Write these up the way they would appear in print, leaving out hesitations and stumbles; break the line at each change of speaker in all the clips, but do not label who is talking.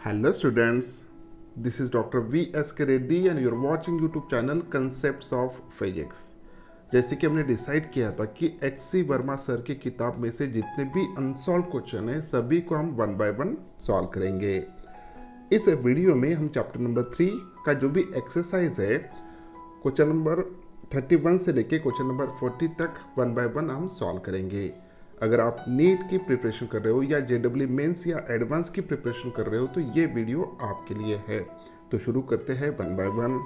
Hello students, this is Dr. V.S.K. Reddy and you are watching YouTube channel Concepts of Physics। जैसे कि हमने decide किया था कि H.C. वर्मा सर की किताब में से जितने भी अनसॉल्व क्वेश्चन हैं सभी को हम वन बाय वन सॉल्व करेंगे। इस वीडियो में हम चैप्टर नंबर 3 का जो भी एक्सरसाइज है क्वेश्चन नंबर 31 से लेके क्वेश्चन नंबर 40 तक वन बाय वन हम सॉल्व करेंगे। अगर आप नीट की प्रिपरेशन कर रहे हो या JEE मेंस या एडवांस की प्रिपरेशन कर रहे हो तो ये वीडियो आपके लिए है। तो शुरू करते हैं one by one.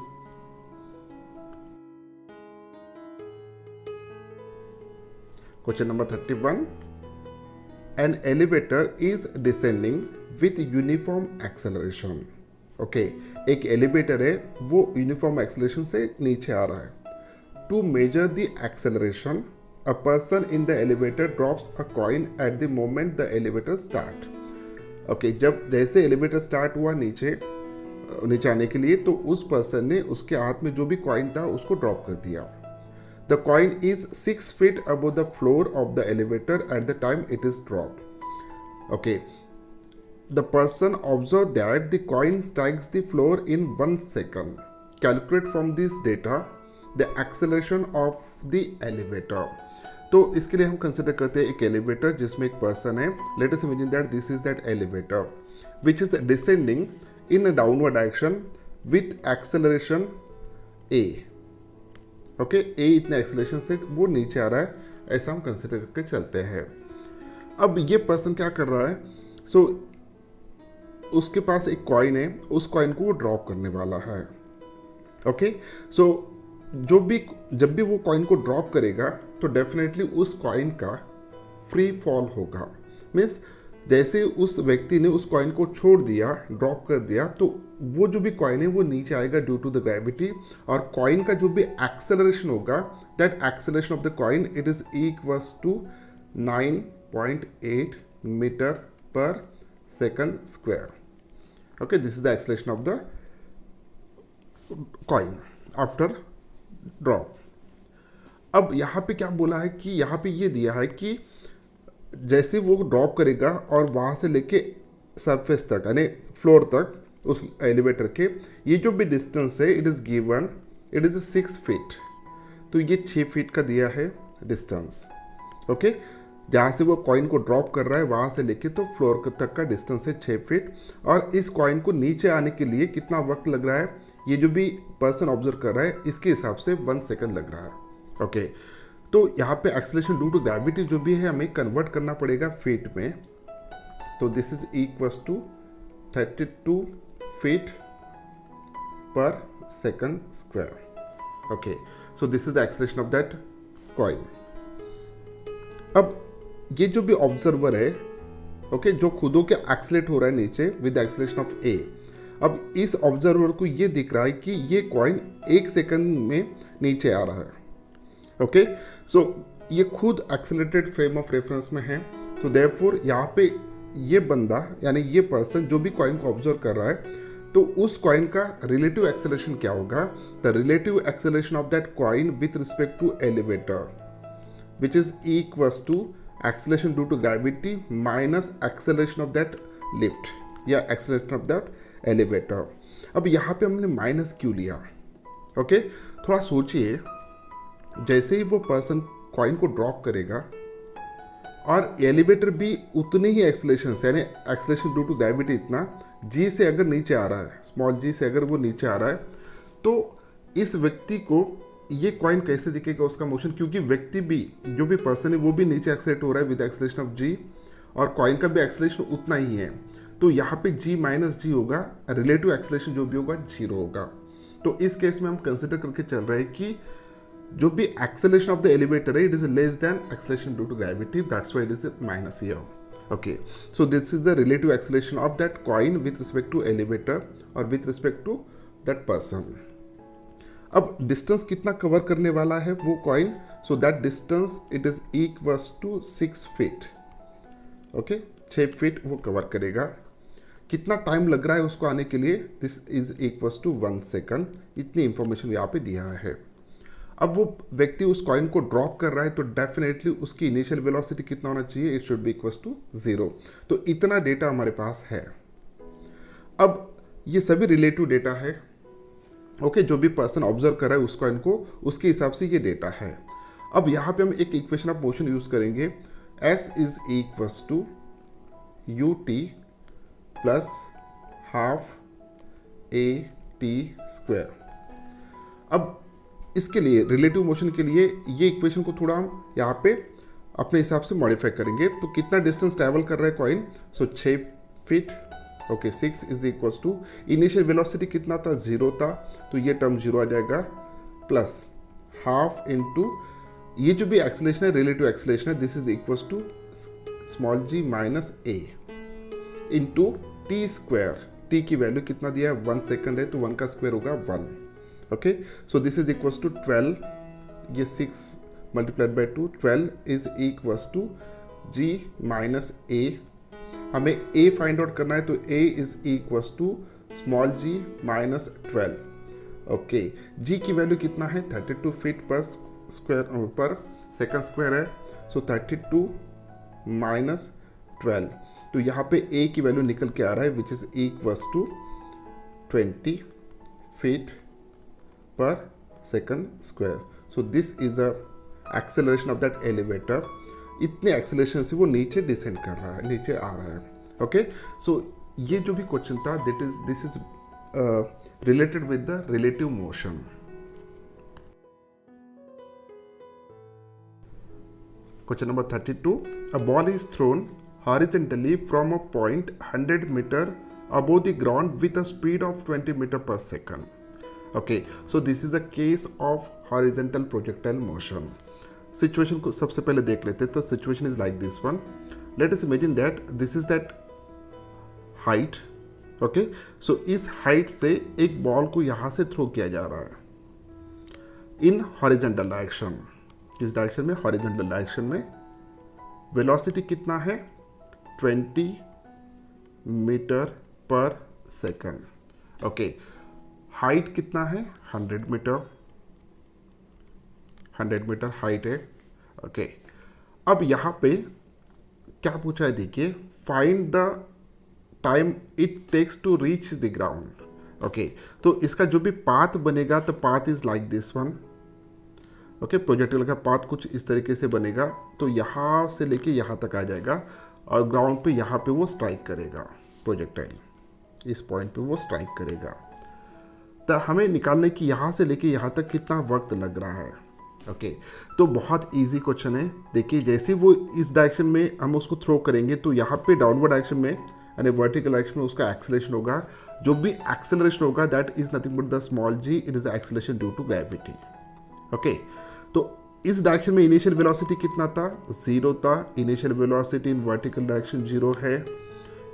Question number 31, an elevator is descending with uniform acceleration. Okay, एक एलिवेटर है वो यूनिफॉर्म एक्सेलरेशन से नीचे आ रहा है। To measure the acceleration a person in the elevator drops a coin at the moment the elevator start। Okay, जब जैसे एलिवेटर स्टार्ट हुआ नीचे आने के लिए तो उस पर्सन ने उसके हाथ में जो भी कॉइन था उसको ड्रॉप कर दिया। The coin is 6 feet above the floor of the elevator at the time it is dropped। Okay, the person observed that the coin strikes the floor in 1 second। Calculate from this data the acceleration of the elevator। तो इसके लिए हम consider करते हैं एक elevator जिसमें एक person है। Let us imagine that this is that elevator which is descending in a downward direction with acceleration A. Okay, A इतने एक्सेलरेशन से वो नीचे आ रहा है, ऐसा हम कंसिडर करके चलते हैं। अब ये पर्सन क्या कर रहा है? उसके पास एक कॉइन है, उस कॉइन को वो ड्रॉप करने वाला है। ओके, जब भी वो कॉइन को ड्रॉप करेगा तो डेफिनेटली उस कॉइन का फ्री फॉल होगा। मीन्स जैसे उस व्यक्ति ने उस कॉइन को छोड़ दिया, ड्रॉप कर दिया, तो वो जो भी कॉइन है वो नीचे आएगा ड्यू टू द ग्रेविटी। और कॉइन का जो भी एक्सेलरेशन होगा, that acceleration of the coin it is equals to 9.8 metre पर second square. Okay, this is the acceleration of the coin after drop. अब यहाँ पे क्या बोला है कि यहाँ पे ये दिया है कि जैसे वो ड्रॉप करेगा और वहाँ से लेके सरफेस तक यानी फ्लोर तक उस एलिवेटर के ये जो भी डिस्टेंस है it is given, it is 6 feet। तो ये 6 feet का दिया है डिस्टेंस। ओके, जहाँ से वो कॉइन को ड्रॉप कर रहा है वहाँ से लेके तो फ्लोर तक का डिस्टेंस है 6 feet। और इस कॉइन को नीचे आने के लिए कितना वक्त लग रहा है, ये जो भी पर्सन ऑब्जर्व कर रहा है इसके हिसाब से 1 second लग रहा है। ओके, तो यहाँ पे एक्सेलरेशन ड्यू टू ग्रेविटी जो भी है हमें कन्वर्ट करना पड़ेगा फीट में। तो this is equals to 32 feet पर second square. Okay, so this is the acceleration of that coin. अब ये जो भी ऑब्जर्वर है, ओके, जो खुदों के एक्सेलेट हो रहा है नीचे विद एक्सेलरेशन ऑफ ए। अब इस ऑब्जर्वर को ये दिख रहा है कि ये कॉइन 1 सेकंड में नीचे आ रहा है। ओके, सो ये खुद एक्सेलरेटेड फ्रेम ऑफ रेफरेंस में है। तो देयरफॉर यहाँ पे ये बंदा यानी ये पर्सन जो भी कॉइन को ऑब्जर्व कर रहा है तो उस कॉइन का रिलेटिव एक्सेलरेशन क्या होगा? The relative acceleration of that coin with respect to elevator which is equals to acceleration due to gravity minus acceleration of that lift या एक्सेलरेशन ऑफ दैट एलिवेटर। अब यहाँ पे हमने माइनस क्यों लिया? ओके, थोड़ा सोचिए, जैसे ही वो पर्सन कॉइन को ड्रॉप करेगा और एलिवेटर भी उतनी ही एक्सेलरेशन से यानी एक्सेलरेशन ड्यू टू ग्रेविटी इतना जी से अगर नीचे आ रहा है, स्मॉल जी से अगर वो नीचे आ रहा है तो इस व्यक्ति को ये कॉइन कैसे दिखेगा उसका मोशन? क्योंकि व्यक्ति भी जो भी पर्सन है वो भी नीचे एक्सेलरेट हो रहा है विद एक्सेलरेशन ऑफ जी और कॉइन का भी एक्सेलरेशन उतना ही है। तो यहाँ पे g माइनस जी होगा, रिलेटिव एक्सेलरेशन जो भी होगा 0 होगा। तो इस केस में हम कंसिडर करके चल रहे हैं कि जो भी एक्सेलरेशन ऑफ द एलिवेटर है it is less than acceleration due to gravity, that's why it is minus here. Okay, so this is the relative acceleration of that coin with respect to elevator और with respect to that person. अब distance कितना cover करने वाला है वो coin? So that distance it is equals to 6 feet। Okay, 6 feet वो cover करेगा। कितना टाइम लग रहा है उसको आने के लिए? This is equals to 1 second। इतनी इंफॉर्मेशन यहाँ पे दिया है। अब वो व्यक्ति उस कॉइन को ड्रॉप कर रहा है तो डेफिनेटली उसकी इनिशियल वेलोसिटी कितना होना चाहिए? It should be equals to 0। तो इतना डेटा हमारे पास है। अब ये सभी रिलेटिव डेटा है, ओके, जो भी पर्सन ऑब्जर्व कर रहा है उसको, इनको उसके हिसाब से ये डेटा है। अब यहाँ पे हम एक इक्वेशन ऑफ मोशन यूज करेंगे, S is equals to u t plus half a t square. अब इसके लिए रिलेटिव मोशन के लिए ये इक्वेशन को थोड़ा हम यहाँ पे अपने हिसाब से मॉडिफाई करेंगे। तो कितना डिस्टेंस ट्रैवल कर रहा है coin, so 6 feet, okay, 6 is equals to initial velocity कितना था, 0 था, तो ये टर्म 0 आ जाएगा, प्लस हाफ इनटू ये जो भी एक्सेलरेशन है रिलेटिव एक्सेलरेशन है, this is equals to small g minus a into t square. T की वैल्यू कितना दिया है, 1 सेकंड है, तो 1 का स्क्वायर होगा 1, okay, so this is equals to 12, ये 6 multiplied by 2, 12 is equals to g minus a. हमें a फाइंड आउट करना है, तो a is equals to small g minus 12, okay. g की वैल्यू कितना है, 32 फीट पर स्क्वायर पर सेकंड स्क्वायर है, सो 32 माइनस 12, तो यहाँ पे a की वैल्यू निकल के आ रहा है which is equals to 20 feet per second square. So this is the acceleration of that elevator. इतने एक्सेलरेशन से वो नीचे डिसेंड कर रहा है, नीचे आ रहा है, ओके। सो ये जो भी क्वेश्चन था this is related with the relative motion. Question number 32, a ball is thrown horizontally from a point 100 metre above the ground with a speed of 20 meter per second. Okay, so this is the case of horizontal projectile motion. Situation को सबसे पहले देख लेते हैं। तो situation is like this one, let us imagine that this is that height, okay. So इस height से एक बॉल को यहां से थ्रो किया जा रहा है इन हॉरिजॉन्टल डायरेक्शन। किस डायरेक्शन में, हॉरिजॉन्टल डायरेक्शन में। वेलोसिटी कितना है, 20 मीटर पर सेकंड, ओके। हाइट कितना है, 100 मीटर, 100 मीटर हाइट है, ओके। अब यहाँ पे क्या पूछा है, देखिए, find the time it takes to reach the ground, okay. तो इसका जो भी पाथ बनेगा, तो path is like this one, okay. Projectile का पाथ कुछ इस तरीके से बनेगा, तो यहाँ से लेके यहाँ तक आ जाएगा और ग्राउंड पे यहाँ पे वो स्ट्राइक करेगा, प्रोजेक्टाइल इस पॉइंट पे वो स्ट्राइक करेगा। तो हमें निकालने की यहाँ से लेके यहाँ तक कितना वक्त लग रहा है, ओके। तो बहुत इजी क्वेश्चन है। देखिए, जैसे वो इस डायरेक्शन में हम उसको थ्रो करेंगे, तो यहाँ पे डाउनवर्ड डायरेक्शन में यानी वर्टिकल डायरेक्शन में उसका एक्सेलरेशन होगा। जो भी एक्सेलरेशन होगा that is nothing but the small g, it is acceleration due to gravity, okay. तो इस डायरेक्शन में इनिशियल वेलोसिटी कितना था, 0 था। Initial velocity in vertical direction 0 है।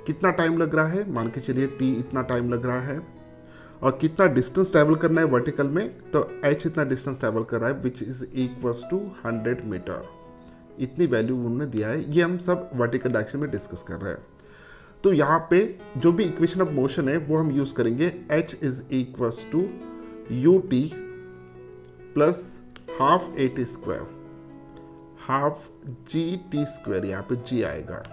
कितना टाइम लग रहा है, मान के चलिए t इतना टाइम लग रहा है। और कितना डिस्टेंस ट्रैवल करना है वर्टिकल में, तो h इतना डिस्टेंस ट्रैवल कर रहा है which is equals to 100 metre. इतनी वैल्यू उन्होंने दिया है, ये हम सब वर्टिकल डायरेक्शन में डिस्कस कर रहे हैं। तो यहाँ पे जो भी इक्वेशन ऑफ मोशन है वो हम यूज करेंगे, h is equals to u t plus half a t square, half g t square, यहाँ पे g आएगा।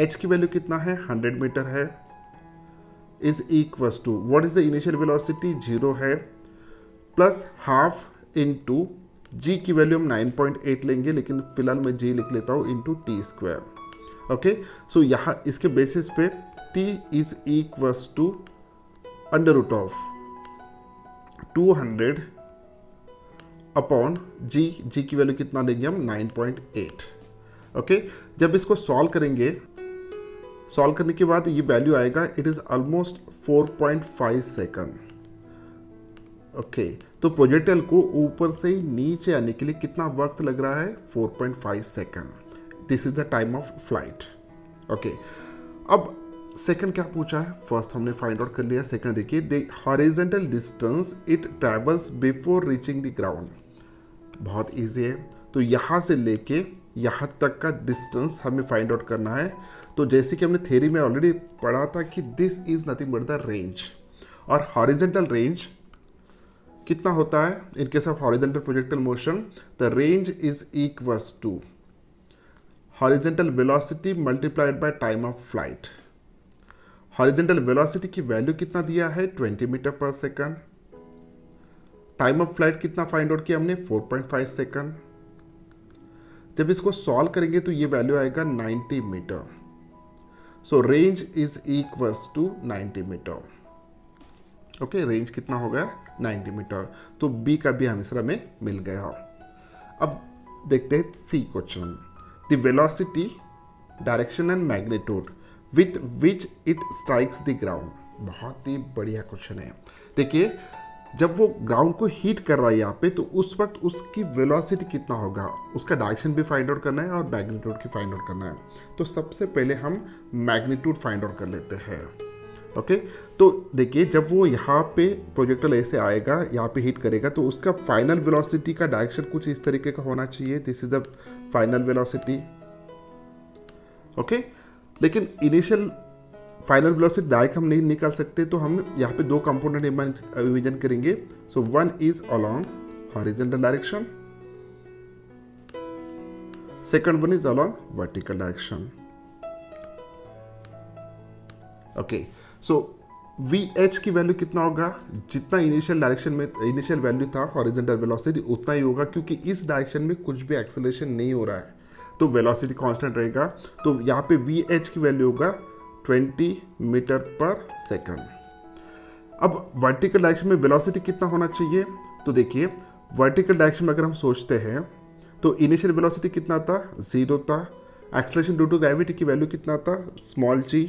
h की वैल्यू कितना है, 100 मीटर है, is equals to what is the initial velocity, 0 है, प्लस हाफ इंटू जी की वैल्यू हम 9.8 लेंगे, लेकिन फिलहाल मैं g लिख लेता हूँ, into t square, okay. So यहाँ इसके बेसिस पे t is equals to under root of 200 upon g की वैल्यू कितना लेंगे हम, 9.8, ओके। जब इसको सॉल्व करेंगे, सॉल्व करने के बाद ये वैल्यू आएगा, it is almost 4.5 second, okay. तो प्रोजेक्टाइल को ऊपर से नीचे आने के लिए कितना वक्त लग रहा है, 4.5 second. This is the time of flight, okay. अब सेकंड क्या पूछा है, फर्स्ट हमने फाइंड आउट कर लिया। सेकंड देखिए, the horizontal distance it travels before reaching the ground. बहुत इजी है। तो यहाँ से लेके यहाँ तक का डिस्टेंस हमें फाइंड आउट करना है। तो जैसे कि हमने थ्योरी में ऑलरेडी पढ़ा था कि this is nothing but the range, और हॉरिजॉन्टल रेंज कितना होता है in case of horizontal projectile motion, the range is equals to horizontal velocity multiplied by time of flight. Horizontal velocity की वैल्यू कितना दिया है 20 मीटर पर सेकंड। टाइम ऑफ फ्लाइट कितना फाइंड आउट किया हमने 4.5 सेकंड। जब इसको सॉल्व करेंगे तो ये वैल्यू आएगा 90 metre. So range is equals to 90 metre. Okay, range कितना हो गया 90 मीटर। तो बी का भी आंसर हमें मिल गया। अब देखते हैं c question. The velocity, direction and magnitude with which it strikes the ground. बहुत ही बढ़िया क्वेश्चन है। देखिए, जब वो ग्राउंड को हीट कर रहा है यहाँ पे, तो उस वक्त उसकी वेलोसिटी कितना होगा, उसका डायरेक्शन भी फाइंड आउट करना है और मैग्नीट्यूड की फाइंड आउट करना है। तो सबसे पहले हम मैग्नीट्यूड फाइंड आउट कर लेते हैं। ओके, तो देखिए, जब वो यहाँ पे प्रोजेक्टाइल ऐसे आएगा, यहाँ पे हिट करेगा, तो उसका फाइनल वेलोसिटी का डायरेक्शन कुछ इस तरीके का होना चाहिए। This is the final velocity. Okay, लेकिन इनिशियल फाइनल वेलोसिटी डायरेक्ट हम नहीं निकाल सकते, तो हम यहाँ पे दो कंपोनेंट इमेजिन करेंगे। So one is along horizontal direction, second one is along vertical direction. Okay, so VH की वैल्यू कितना होगा, जितना इनिशियल डायरेक्शन में इनिशियल वैल्यू था हॉरिजॉन्टल वेलोसिटी उतना ही होगा, क्योंकि इस डायरेक्शन में कुछ भी एक्सेलरेशन नहीं हो रहा है, तो वेलोसिटी कांस्टेंट रहेगा। तो यहाँ पे VH की वैल्यू होगा 20 मीटर पर सेकंड। अब वर्टिकल डायरेक्शन में वेलोसिटी कितना होना चाहिए, तो देखिए, वर्टिकल डायरेक्शन में अगर हम सोचते हैं तो इनिशियल वेलोसिटी कितना था 0 था। एक्सेलरेशन ड्यू टू ग्रेविटी की वैल्यू कितना था स्मॉल g,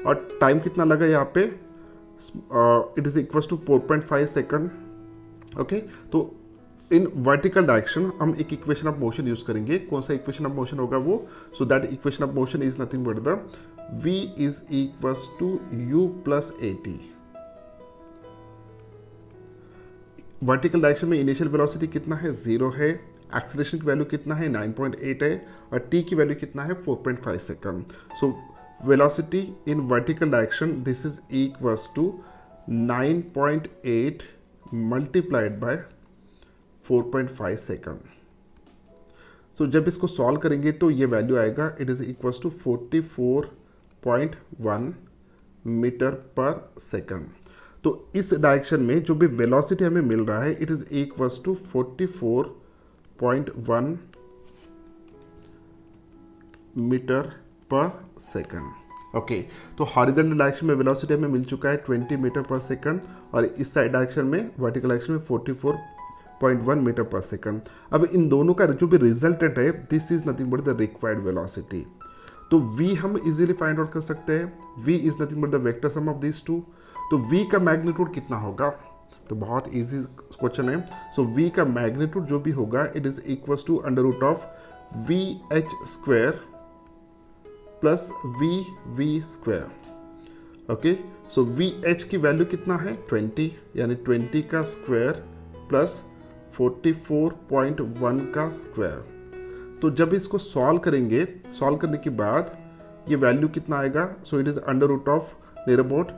और टाइम कितना लगा यहाँ पे, it is equal to 4.5 second. Okay, तो इन वर्टिकल डायरेक्शन हम एक इक्वेशन ऑफ मोशन यूज करेंगे। कौन सा इक्वेशन ऑफ मोशन होगा वो, so that equation of motion is nothing but the v is equals to u plus at। Vertical direction में initial velocity कितना है 0 है, एक्सेलरेशन की वैल्यू कितना है 9.8 है, और t की वैल्यू कितना है 4.5 second. So velocity in vertical direction, this is equals to 9.8 multiplied by 4.5 second. So जब इसको सॉल्व करेंगे तो ये वैल्यू आएगा, it is equals to 44.1 metre पर सेकंड। तो इस डायरेक्शन में जो भी वेलोसिटी हमें मिल रहा है, it is equals to 44.1 metre पर सेकंड। ओके, तो हॉरिजॉन्टल डायरेक्शन में वेलोसिटी हमें मिल चुका है 20 मीटर पर सेकंड, और इस साइड डायरेक्शन में वर्टिकल डायरेक्शन में 44.1 मीटर पर सेकंड। अब इन दोनों का जो भी रिजल्टेंट है, this is nothing but the required velocity. तो v हम इजीली फाइंड आउट कर सकते हैं, v is nothing but the vector sum of this two. तो v का मैग्नीट्यूड कितना होगा, तो बहुत इजी क्वेश्चन है। सो v का मैग्नीट्यूड जो भी होगा, it is equals to under root of VH square plus VV square. Okay, so VH की वैल्यू कितना है 20, यानी 20 का स्क्वायर प्लस 44.1 का स्क्वायर। तो जब इसको सॉल्व करेंगे, सॉल्व करने के बाद ये वैल्यू कितना आएगा, so it is under root of near about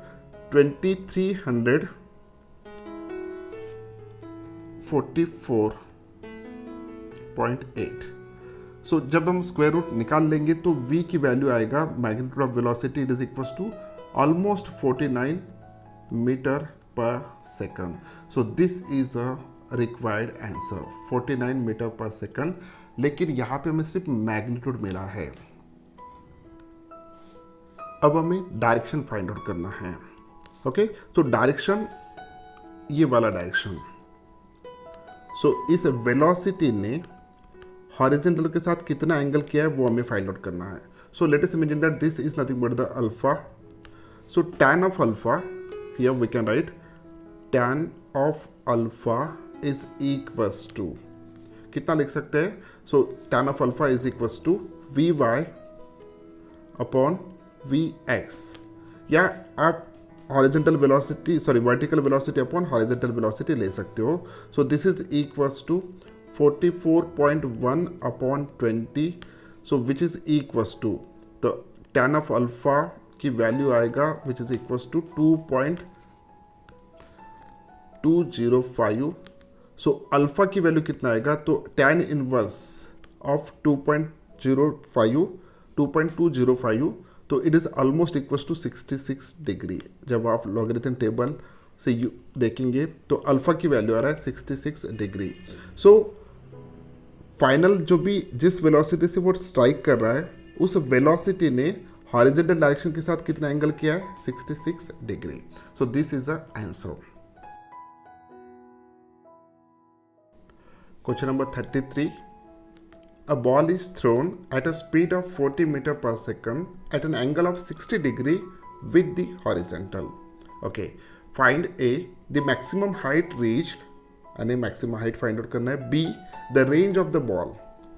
2344.8। So जब हम स्क्वायर रूट निकाल लेंगे तो v की वैल्यू आएगा, magnitude of velocity, it is equals to almost 49 metre पर second. So this is a required answer 49 metre पर सेकंड। लेकिन यहाँ पे हमें सिर्फ मैग्नीट्यूड मिला है। अब हमें डायरेक्शन फाइंड आउट करना है। ओके, तो डायरेक्शन, ये वाला डायरेक्शन, सो इस वेलोसिटी ने हॉरिजॉन्टल के साथ कितना एंगल किया है वो हमें फाइंड आउट करना है। So let us imagine that this is nothing but the alpha. So tan of alpha, here we can write tan of alpha is equals to, कितना लिख सकते हैं, so tan of alpha is equals to Vy upon Vx, या आप horizontal velocity, sorry vertical velocity upon horizontal velocity ले सकते हो। So this is equals to 44.1 upon 20, so which is equals to, तो tan ऑफ अल्फा की value आएगा which is equals to 2.205। So alpha की value कितना आएगा, तो tan इनवर्स ऑफ 2.205, तो it is almost equal to 66 degree. जब आप लॉगरिथम टेबल से देखेंगे तो अल्फ़ा की वैल्यू आ रहा है 66 डिग्री। सो फाइनल जो भी जिस वेलोसिटी से वो स्ट्राइक कर रहा है उस वेलोसिटी ने हॉरिजॉन्टल डायरेक्शन के साथ कितना एंगल किया है, 66 degree. So this is the answer. Question number 33, a ball is thrown at a speed of 40 meter per second at an angle of 60 degree with the horizontal. Okay, find A, the maximum height reached, यानी maximum height find out करना है। B, the range of the ball.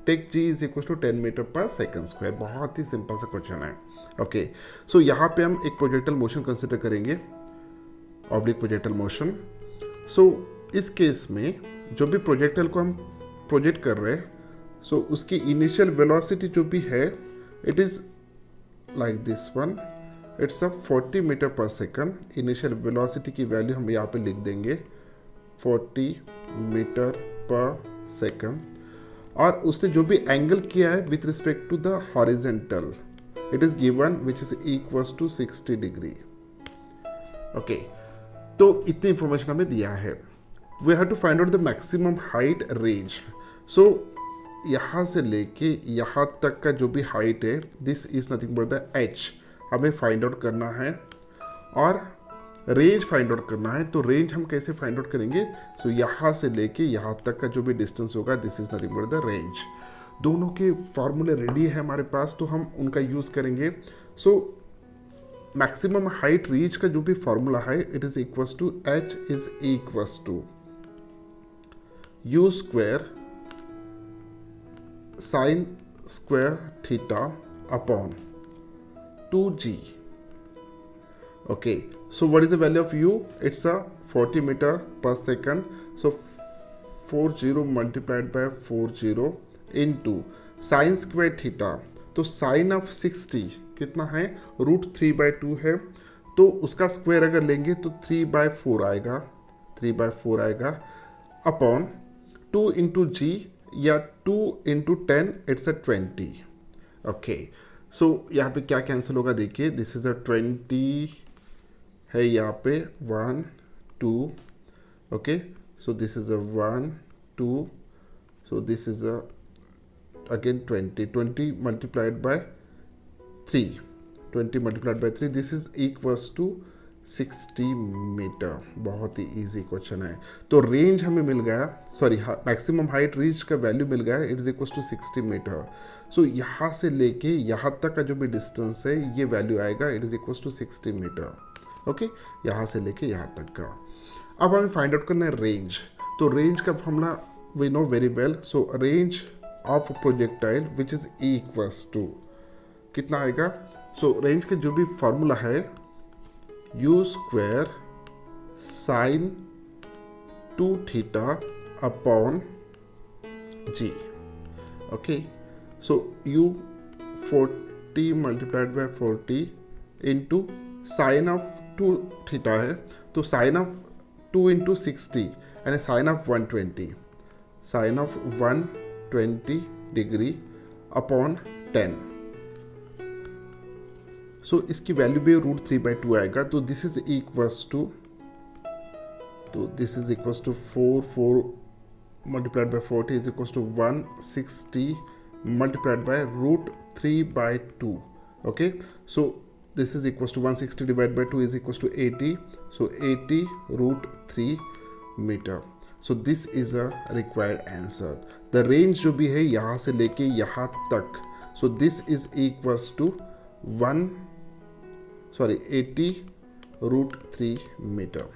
Take G is equal to 10 meter per second square। बहुत ही simple सा question है। Okay, so यहाँ पे हम एक प्रोजेक्टल मोशन कंसिडर करेंगे, ऑब्लिक प्रोजेक्टल मोशन। सो इस केस में जो भी प्रोजेक्टल को हम प्रोजेक्ट कर रहे हैं, सो उसकी इनिशियल वेलोसिटी जो भी है it is like this one, it's a 40 metre पर सेकंड। इनिशियल वेलोसिटी की वैल्यू हम यहाँ पे लिख देंगे 40 मीटर पर सेकंड, और उसने जो भी एंगल किया है with respect to the horizontal it is given which is equals to 60 degree. Okay, तो इतनी इंफॉर्मेशन हमें दिया है। We have to find out the maximum height range. So यहाँ से लेके यहाँ तक का जो भी हाइट है this is nothing but the H, हमें फाइंड आउट करना है और रेंज फाइंड आउट करना है। तो रेंज हम कैसे फाइंड आउट करेंगे, सो यहाँ से लेके यहाँ तक का जो भी डिस्टेंस होगा this is nothing but the range. दोनों के फॉर्मूले रेडी है हमारे पास, तो हम उनका यूज़ करेंगे। सो मैक्सिमम हाइट रीच का जो भी फॉर्मूला है it is equals to h is equals to u square sine square theta upon 2g। okay, so what is the value of u, it's a 40 meter per second, so 40 multiplied by 40 into sign square theta, तो sine of 60 कितना है, √3/2 है, तो उसका square अगर लेंगे तो 3/4 आएगा, 3/4 आएगा अपॉन 2 इंटू जी या 2 into 10 it's a 20। Okay, so यहाँ पे क्या कैंसिल होगा देखिए, दिस इज अ 20 है यहाँ पे 1 2, okay, so this is a 1 2, so this is a again 20 multiplied by 3, 20 multiplied by 3, this is equals to 60 metre. बहुत ही इजी क्वेश्चन है। तो रेंज हमें मिल गया, सॉरी मैक्सिमम हाइट रीच का वैल्यू मिल गया, it is equals to 60 metre. So यहाँ से लेके यहाँ तक का जो भी डिस्टेंस है ये वैल्यू आएगा, it is equals to 60 metre. Okay, यहाँ से लेके यहाँ तक का। अब हमें फाइंड आउट करना है रेंज। तो रेंज का formula we know very well, so range of projectile which is equals to कितना आएगा, सो रेंज का जो भी फॉर्मूला है u square sine 2 theta upon g. Okay, so u 40 multiplied by 40 into sine of 2 theta है, तो sine of 2 into 60 यानी sine of 120, sine of 120 degree upon 10। So इसकी वैल्यू भी √3/2 आएगा, तो दिस इज इक्वल्स टू, तो this is equals to 4 multiplied by 40 is equals to 160 multiplied by √3/2। Okay, so this is equals to 160 divided by 2 is equals to 80, so 80 √3 meter। so this is a required answer। the range जो भी है यहाँ से लेके यहाँ तक, so this is equals to 80 √3 meter।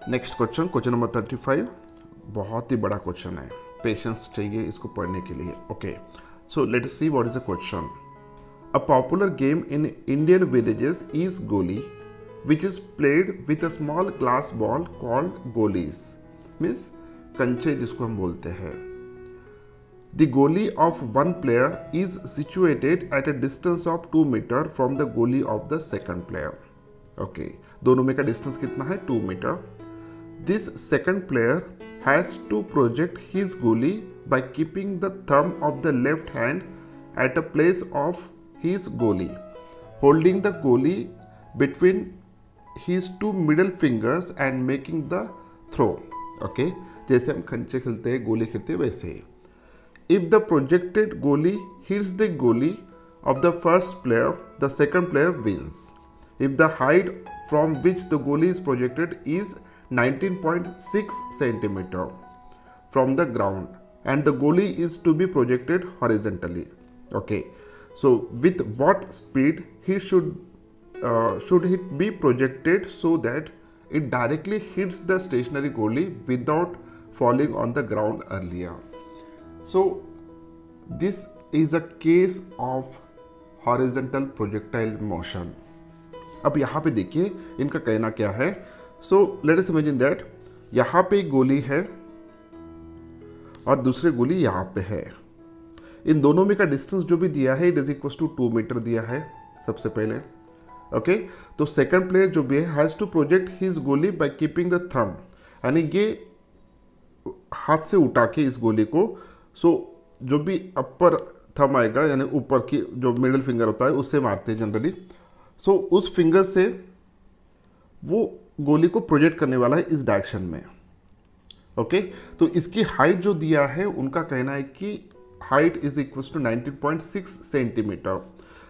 Next question, question number 35, बहुत ही बड़ा क्वेश्चन है, पेशेंस चाहिए इसको पढ़ने के लिए। Okay, so let's see what is the question. A popular game in Indian villages is गोली which is played with a small glass ball called goalies, means कंचे जिसको हम बोलते हैं। The goalie of one player is situated at a distance of 2 meter from the goalie of the second player. Okay, दोनों में का distance कितना है? 2 metre. This second player has to project his goalie by keeping the thumb of the left hand at a place of his goalie, holding the goalie between his two middle fingers and making the throw. Okay, जैसे हम कंचे खेलते हैं, गोली खेलते हैं, वैसे ही। If the projected goalie hits the goalie of the first player, the second player wins. If the height from which the goalie is projected is 19.6 centimeter from the ground and the goalie is to be projected horizontally. Okay, so with what speed he should it be projected so that it directly hits the stationary goalie without falling on the ground earlier. So this is a case of horizontal projectile motion. अब यहाँ पे देखिए इनका कहना क्या है। So let us imagine that यहाँ पे एक गोली है और दूसरी गोली यहाँ पे है। इन दोनों में का डिस्टेंस जो भी दिया है, it is equal to 2 metre दिया है सबसे पहले। ओके, तो सेकंड प्लेयर जो भी है हैज टू प्रोजेक्ट हिज गोली बाय कीपिंग द थंब, यानी ये हाथ से उठा के इस गोली को, सो जो भी अपर थंब आएगा यानी ऊपर की जो मिडिल फिंगर होता है उससे मारते हैं जनरली। सो उस फिंगर से वो गोली को प्रोजेक्ट करने वाला है इस डायरेक्शन में। ओके, तो इसकी हाइट जो दिया है उनका कहना है कि height is equal to 19.6 centimetre.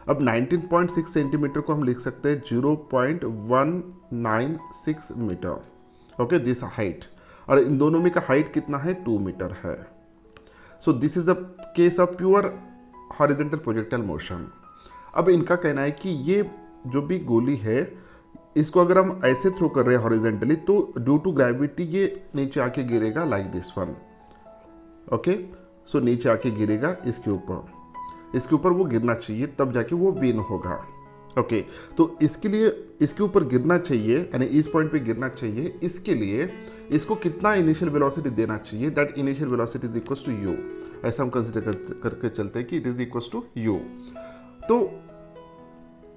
अब 19.6 सेंटीमीटर को हम लिख सकते हैं 0.196 मीटर। ओके, दिस हाइट, और इन दोनों में का हाइट कितना है? 2 मीटर है। सो this is a case of pure horizontal projectile motion. अब इनका कहना है कि ये जो भी गोली है इसको अगर हम ऐसे थ्रो कर रहे हैं हॉरिजॉन्टली, तो ड्यू टू ग्रेविटी ये नीचे आके गिरेगा लाइक दिस वन। ओके, सो नीचे आके गिरेगा इसके ऊपर वो गिरना चाहिए, तब जाके वो विन होगा। ओके, तो इसके लिए इसके ऊपर गिरना चाहिए, यानी इस पॉइंट पे गिरना चाहिए। इसके लिए इसको कितना इनिशियल वेलोसिटी देना चाहिए? That initial velocity is equal to u. ऐसा हम कंसिडर करके चलते हैं कि it is equal to u. तो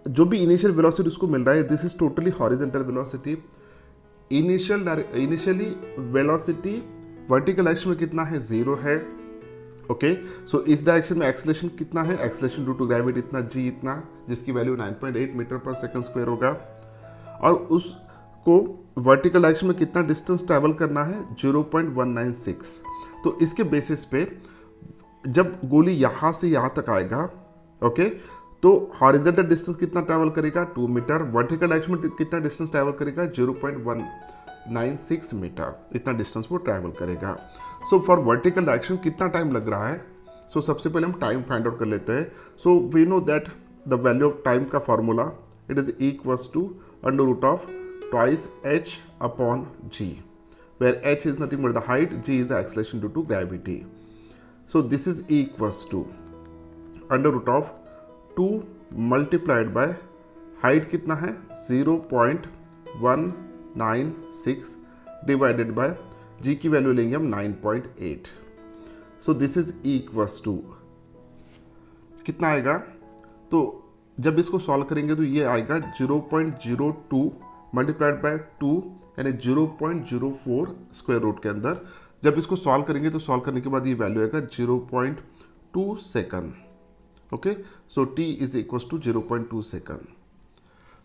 जो भी इनिशियल वेलोसिटी उसको मिल रहा है, this is totally horizontal velocity. Initially velocity vertical direction में कितना है? 0 है। ओके, सो इस डायरेक्शन में एक्सेलरेशन कितना है? एक्सेलरेशन ड्यू टू ग्रेविटी इतना g इतना, जिसकी वैल्यू 9.8 मीटर पर सेकंड स्क्वायर होगा। और उसको वर्टिकल डायरेक्शन में कितना डिस्टेंस ट्रैवल करना है? 0.196। तो इसके बेसिस पे जब गोली यहाँ से यहाँ तक आएगा, ओके, तो हॉरिजॉन्टल डिस्टेंस कितना ट्रैवल करेगा? 2 मीटर। वर्टिकल डायरेक्शन में कितना डिस्टेंस ट्रैवल करेगा? 0.196 मीटर। इतना डिस्टेंस वो ट्रैवल करेगा। सो फॉर वर्टिकल डायरेक्शन कितना टाइम लग रहा है? सो सबसे पहले हम टाइम फाइंड आउट कर लेते हैं। So we know that the value of time का formula it is equals to under root of twice h upon g, where h is nothing but the height, g is the acceleration due to gravity. So this is equals to under root of 2 multiplied by height कितना है? 0.196 divided by g की value लेंगे हम 9.8। So this is equals to कितना आएगा? तो जब इसको सॉल्व करेंगे तो ये आएगा 0.02 मल्टीप्लाइड बाय 2, यानी 0.04 स्क्वायर रूट के अंदर। जब इसको सॉल्व करेंगे तो सॉल्व करने के बाद ये वैल्यू आएगा 0.2 second. Okay, so t is equal to 0.2 second.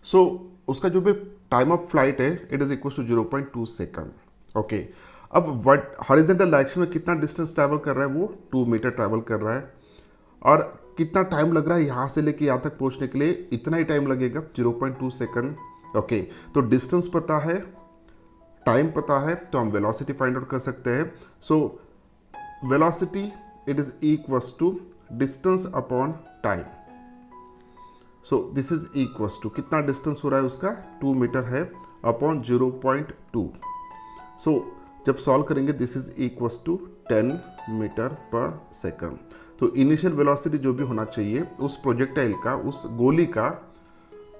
So उसका जो भी टाइम ऑफ फ्लाइट है it is equal to 0.2 second. Okay, अब हॉरिजॉन्टल डायरेक्शन में कितना डिस्टेंस ट्रैवल कर रहा है? वो 2 मीटर ट्रैवल कर रहा है। और कितना टाइम लग रहा है यहाँ से लेके यहाँ तक पहुँचने के लिए? इतना ही टाइम लगेगा, 0.2 सेकंड। ओके, तो डिस्टेंस पता है, टाइम पता है, तो हम वेलोसिटी फाइंड आउट कर सकते हैं। So velocity it is equals to distance upon time. So this is equals to कितना डिस्टेंस हो रहा है उसका? 2 मीटर है, अपॉन 0.2। सो जब सॉल्व करेंगे this is equals to 10 metre पर सेकंड। तो इनिशियल वेलोसिटी जो भी होना चाहिए उस प्रोजेक्टाइल का, उस गोली का,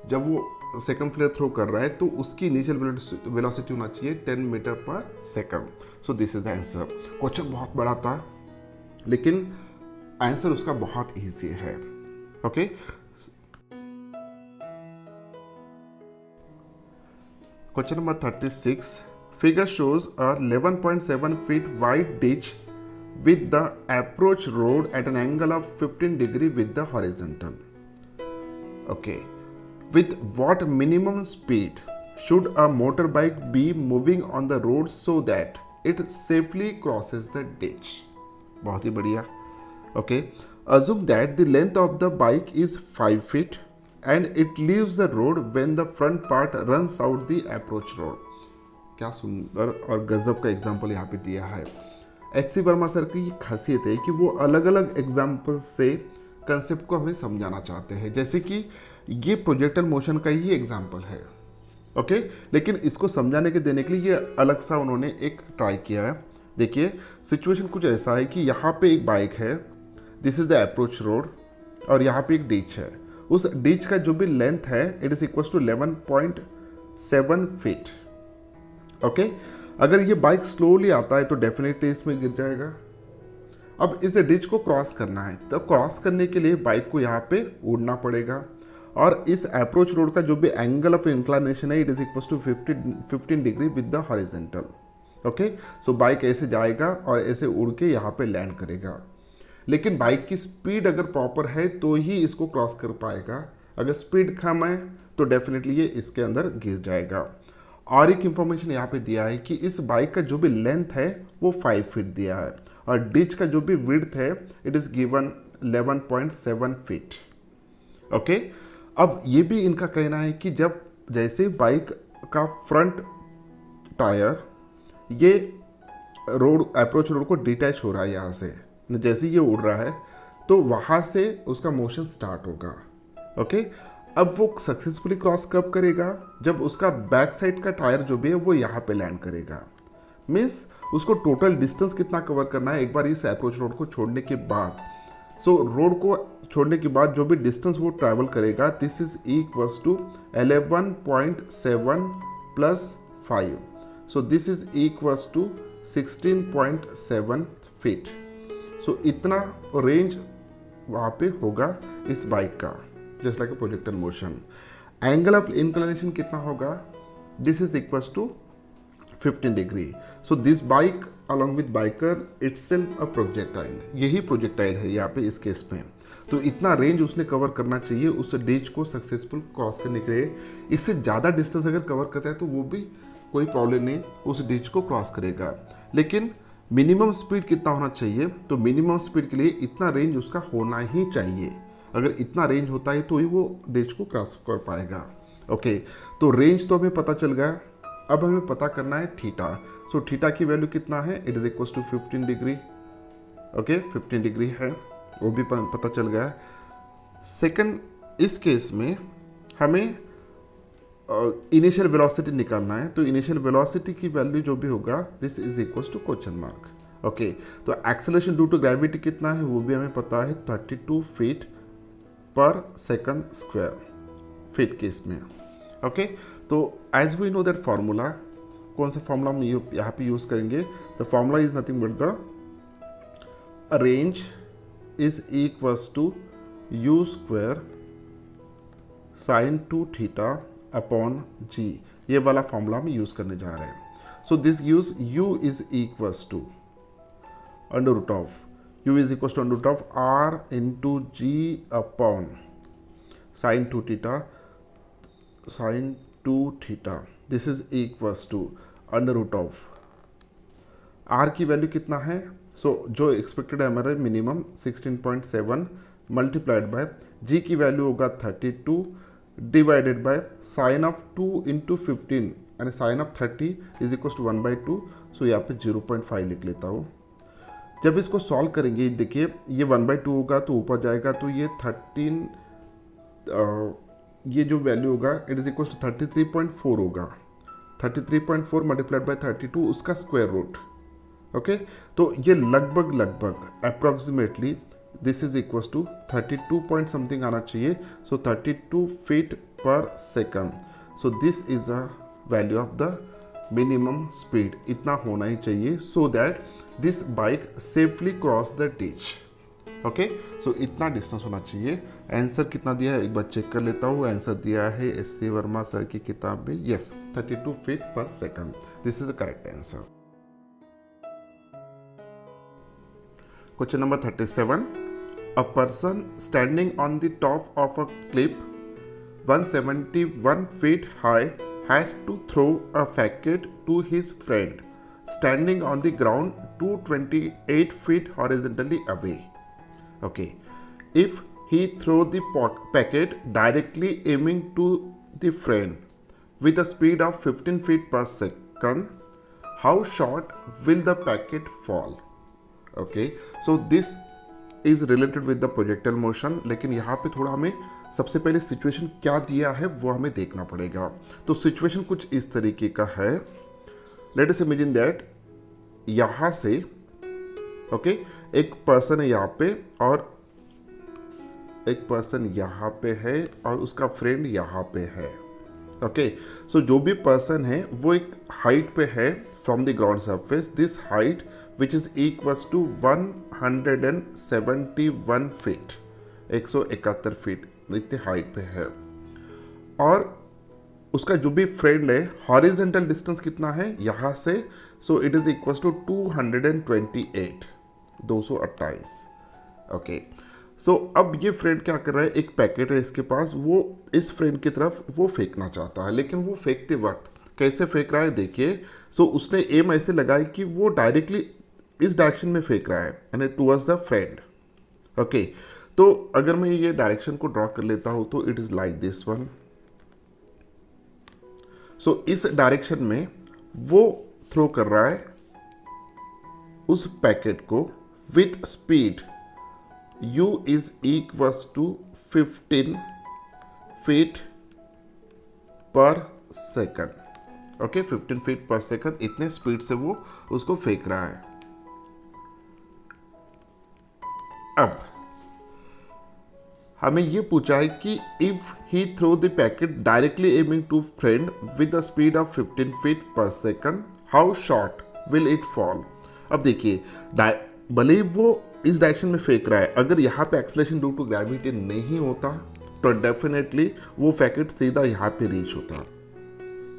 जब वो सेकंड फ्लेयर थ्रो कर रहा है तो उसकी इनिशियल वेलोसिटी होना चाहिए 10 मीटर पर second. So this is the answer. Question बहुत बड़ा था लेकिन आंसर उसका बहुत ईजी है। Okay, question number 36, figure shows a 11.7 feet wide ditch with the approach road at an angle of 15 degree with the horizontal. Okay, with what minimum speed should a motorbike be moving on the road so that it safely crosses the ditch? बहुत ही बढ़िया। Okay, assume that the length of the bike is 5 feet and it leaves the road when the front part runs out the approach road. क्या सुंदर और गजब का example यहाँ पे दिया है। एच.सी. वर्मा सर की खासियत है कि वो अलग अलग एग्जाम्पल से कंसेप्ट को हमें समझाना चाहते हैं, जैसे कि ये प्रोजेक्टाइल मोशन का ही एग्जाम्पल है। ओके, लेकिन इसको समझाने के देने के लिए ये अलग सा उन्होंने एक ट्राई किया है। देखिए सिचुएशन कुछ ऐसा है कि यहाँ पे एक बाइक है, this is the approach road, और यहाँ पे एक डिच है। उस डिच का जो भी लेंथ है it is equal to 11.7 feet. Okay, अगर ये बाइक स्लोली आता है तो डेफिनेटली इसमें गिर जाएगा। अब इस डिच को क्रॉस करना है, तो क्रॉस करने के लिए बाइक को यहाँ पे उड़ना पड़ेगा, और इस अप्रोच रोड का जो भी एंगल ऑफ इंक्लिनेशन है it is equal to 15 degree with the horizontal. Okay, so bike ऐसे जाएगा और ऐसे उड़ के यहाँ पे लैंड करेगा। लेकिन बाइक की स्पीड अगर प्रॉपर है तो ही इसको क्रॉस कर पाएगा, अगर स्पीड कम है तो डेफिनेटली ये इसके अंदर गिर जाएगा। और एक इंफॉर्मेशन यहाँ पे दिया है कि इस बाइक का जो भी लेंथ है वो 5 फीट दिया है, और डिच का जो भी विड्थ है it is given 11.7 feet. Okay, अब ये भी इनका कहना है कि जब जैसे बाइक का फ्रंट टायर ये रोड अप्रोच रोड को डिटैच हो रहा है यहाँ से, जैसे ये उड़ रहा है तो वहाँ से उसका मोशन स्टार्ट होगा। ओके, अब वो सक्सेसफुली क्रॉस कब करेगा, जब उसका बैक साइड का टायर जो भी है वो यहाँ पे लैंड करेगा। मीन्स उसको टोटल डिस्टेंस कितना कवर करना है एक बार इस अप्रोच रोड को छोड़ने के बाद। सो रोड को छोड़ने के बाद जो भी डिस्टेंस वो ट्रैवल करेगा this is equals to 11.7 plus 5, so this is equals to 16.7 feet. So इतना रेंज वहाँ पे होगा इस बाइक का, just like a projectile motion. Angle of inclination कितना होगा, this is equals to 15 degree. So this bike along with biker itself a projectile, यही projectile है यहाँ पे इस केस में। तो इतना रेंज उसने कवर करना चाहिए उस डिच को सक्सेसफुल क्रॉस करने के लिए। इससे ज़्यादा डिस्टेंस अगर कवर करता है तो वो भी कोई प्रॉब्लम नहीं, उस डिच को क्रॉस करेगा। लेकिन मिनिमम स्पीड कितना होना चाहिए, तो मिनिमम स्पीड के लिए इतना रेंज उसका होना ही चाहिए। अगर इतना रेंज होता है तो ही वो डिच को क्रॉस कर पाएगा। ओके, तो रेंज तो हमें पता चल गया, अब हमें पता करना है थीटा। सो थीटा की वैल्यू कितना है, it is equal to 15 degree. Okay, 15 degree है, वो भी पता चल गया। सेकंड, इस केस में हमें इनिशियल वेलोसिटी निकालना है, तो इनिशियल वेलोसिटी की वैल्यू जो भी होगा this is equal to question mark. Okay, तो एक्सेलरेशन ड्यू टू ग्रेविटी कितना है वो भी हमें पता है, 32 feet per second square feet के इसमें। ओके, तो as we know that formula, कौन सा फार्मूला हम यहाँ पे यूज करेंगे, the formula is nothing but the range is equals to u square sine 2 theta upon g, ये वाला फॉर्मूला हम यूज करने जा रहे हैं। So this use u is equals to under root of u is equals to under root of r into g upon sin 2 theta sin 2 theta, this is equals to under root of r की value कितना है, जो expected है हमारे minimum 16.7 multiplied by g की value होगा 32 divided by sine of 2 into 15 यानी sine of 30 is equal to 1/2। So यहाँ पे 0.5 लिख लेता हूँ। जब इसको सॉल्व करेंगे देखिए ये 1/2 होगा तो ऊपर जाएगा तो ये 13 ये जो वैल्यू होगा इट इज इक्वल टू 33.4 होगा। 33.4 मल्टीप्लाइड बाय 32 उसका स्क्वायर रूट। ओके, तो ये लगभग approximately this is equals to 32 point something आना चाहिए। So 32 feet per second. So this is a value of the minimum speed, इतना होना ही चाहिए so that this bike safely cross the ditch. Okay, so इतना डिस्टेंस होना चाहिए। Answer कितना दिया है एक बार चेक कर लेता हूँ। आंसर दिया है एस.सी. वर्मा सर की किताब में, yes 32 feet per second. This is the correct answer. Question number 37, a person standing on the top of a cliff 171 feet high has to throw a packet to his friend standing on the ground 228 feet horizontally away. Okay, if he throw the packet directly aiming to the friend with a speed of 15 feet per second, how short will the packet fall? Okay, so this is related with the projectile motion, लेकिन यहाँ पे थोड़ा हमें सबसे पहले situation क्या दिया है वो हमें देखना पड़ेगा। तो सिचुएशन कुछ इस तरीके का है। लेट अस इमेजिन दैट यहाँ से ओके एक पर्सन है यहाँ पे और एक पर्सन यहाँ पे है और उसका फ्रेंड यहाँ पे है। ओके, सो जो भी पर्सन है वो एक हाइट पे है from the ground surface. This height which is equals to 171 feet, 171 feet इतने हाइट पे है। और उसका जो भी फ्रेंड है हॉरिजेंटल डिस्टेंस कितना है यहाँ से, so it is equals to 228। Okay, so अब ये फ्रेंड क्या कर रहा है, एक पैकेट है इसके पास, वो इस फ्रेंड की तरफ वो फेंकना चाहता है, लेकिन वो फेंकते वक्त कैसे फेंक रहा है देखिए। सो उसने एम ऐसे लगाया कि वो डायरेक्टली इस डायरेक्शन में फेंक रहा है, यानी टुवर्ड्स द फ्रेंड। ओके, तो अगर मैं ये डायरेक्शन को ड्रॉ कर लेता हूं तो it is like this one. So इस डायरेक्शन में वो थ्रो कर रहा है उस पैकेट को with speed u is equals to 15 feet per second. Okay, 15 feet per second इतने स्पीड से वो उसको फेंक रहा है। अब हमें ये पूछा है कि if he throw the packet directly aiming to friend with the speed of 15 feet per second, how short will it fall. अब देखिए भले ही वो इस डायरेक्शन में फेंक रहा है, अगर यहाँ पे एक्सेलरेशन ड्यू टू ग्रेविटी नहीं होता तो डेफिनेटली वो पैकेट सीधा यहाँ पे रीच होता,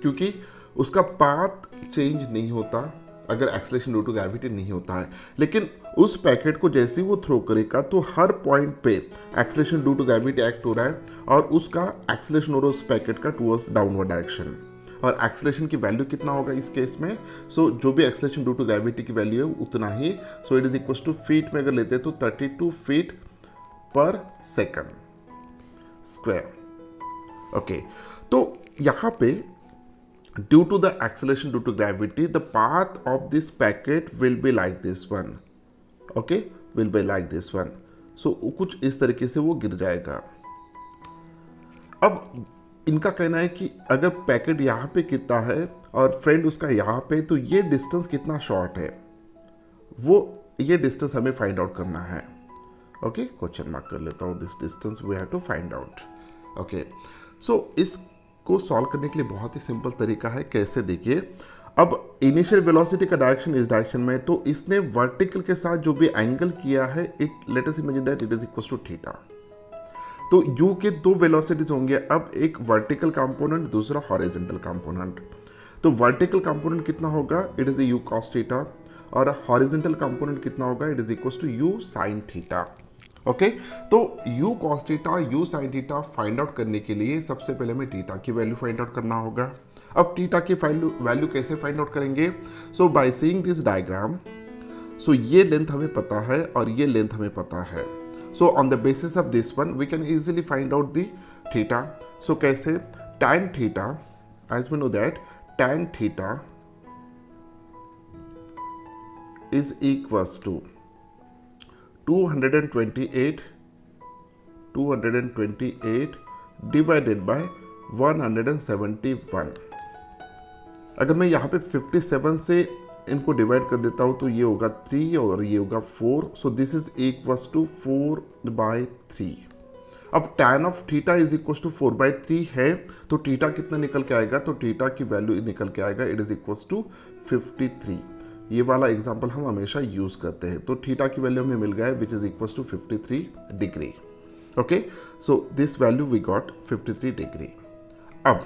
क्योंकि उसका पाथ चेंज नहीं होता अगर एक्सेलरेशन ड्यू टू ग्रेविटी नहीं होता है। लेकिन उस पैकेट को जैसे ही वो थ्रो करेगा तो हर पॉइंट पे acceleration due to gravity act हो रहा है और उसका एक्सेलरेशन हो रहा है उस पैकेट का टुवर्ड्स डाउनवर्ड डायरेक्शन। और एक्सेलरेशन की वैल्यू कितना होगा इस केस में, सो जो भी एक्सेलरेशन ड्यू टू ग्रेविटी की वैल्यू है उतना ही। So it is equal to feet में अगर लेते हैं तो 32 feet per second square. Okay, तो यहाँ पे due to the acceleration due to gravity, the path of this packet will be like this one. Okay, will be like this one. So कुछ इस तरीके से वो गिर जाएगा। अब इनका कहना है कि अगर पैकेट यहाँ पे कितना है और फ्रेंड उसका यहाँ पे, तो ये डिस्टेंस कितना शॉर्ट है, वो ये डिस्टेंस हमें फाइंड आउट करना है। ओके, क्वेश्चन मार्क कर लेता हूँ, this distance we have to find out. Okay, so इस को सॉल्व करने के लिए बहुत ही सिंपल तरीका है। कैसे देखिए, अब इनिशियल वेलोसिटी का डायरेक्शन इस डायरेक्शन में है, तो इसने वर्टिकल के साथ जो भी एंगल किया है, it let us imagine that it is equal to theta. तो u के दो वेलोसिटीज होंगे, अब एक वर्टिकल कंपोनेंट, दूसरा हॉरिजॉन्टल कंपोनेंट। तो वर्टिकल कंपोनेंट कितना होगा, it is u cos theta, और हॉरिजॉन्टल कंपोनेंट कितना होगा, it is equal to u sin theta. Okay, तो u cos theta, u sin theta find out करने के लिए सबसे पहले हमें थीटा की वैल्यू फाइंड आउट करना होगा। अब थीटा की वैल्यू कैसे फाइंड आउट करेंगे, सो बाय सीइंग दिस डायग्राम, सो ये लेंथ हमें पता है और ये लेंथ हमें पता है। So on the basis of this one we can easily find out the theta. So कैसे, tan theta, as we know that tan theta is equals to 228 divided by 171. अगर मैं यहाँ पे 57 से इनको डिवाइड कर देता हूँ तो ये होगा 3 और ये होगा 4, so this is equals to 4/3। अब tan of theta is equals to 4/3 है, तो थीटा कितना निकल के आएगा, तो थीटा की वैल्यू निकल के आएगा, इट इज इक्वल्स टू 53। ये वाला एग्जांपल हम हमेशा यूज करते हैं। तो थीटा की वैल्यू हमें मिल गया है which is equals to 53 degree. Okay, so this value we got 53 degree. अब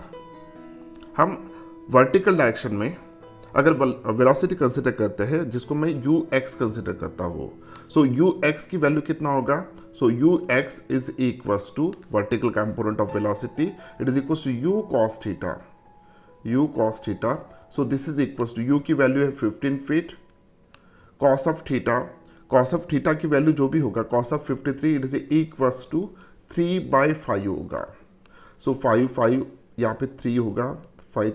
हम वर्टिकल डायरेक्शन में अगर वेलोसिटी कंसिडर करते हैं, जिसको मैं यू एक्स कंसिडर करता हूँ, सो यू एक्स की वैल्यू कितना होगा, so u x is equals to vertical component of velocity, it is equals to u cos theta, u cos theta. So this is equals to u की value है 15 feet, cos of theta की value जो भी होगा cos of 53 it is equals to 3/5 होगा। सो 5 यहाँ पे 3 होगा, 5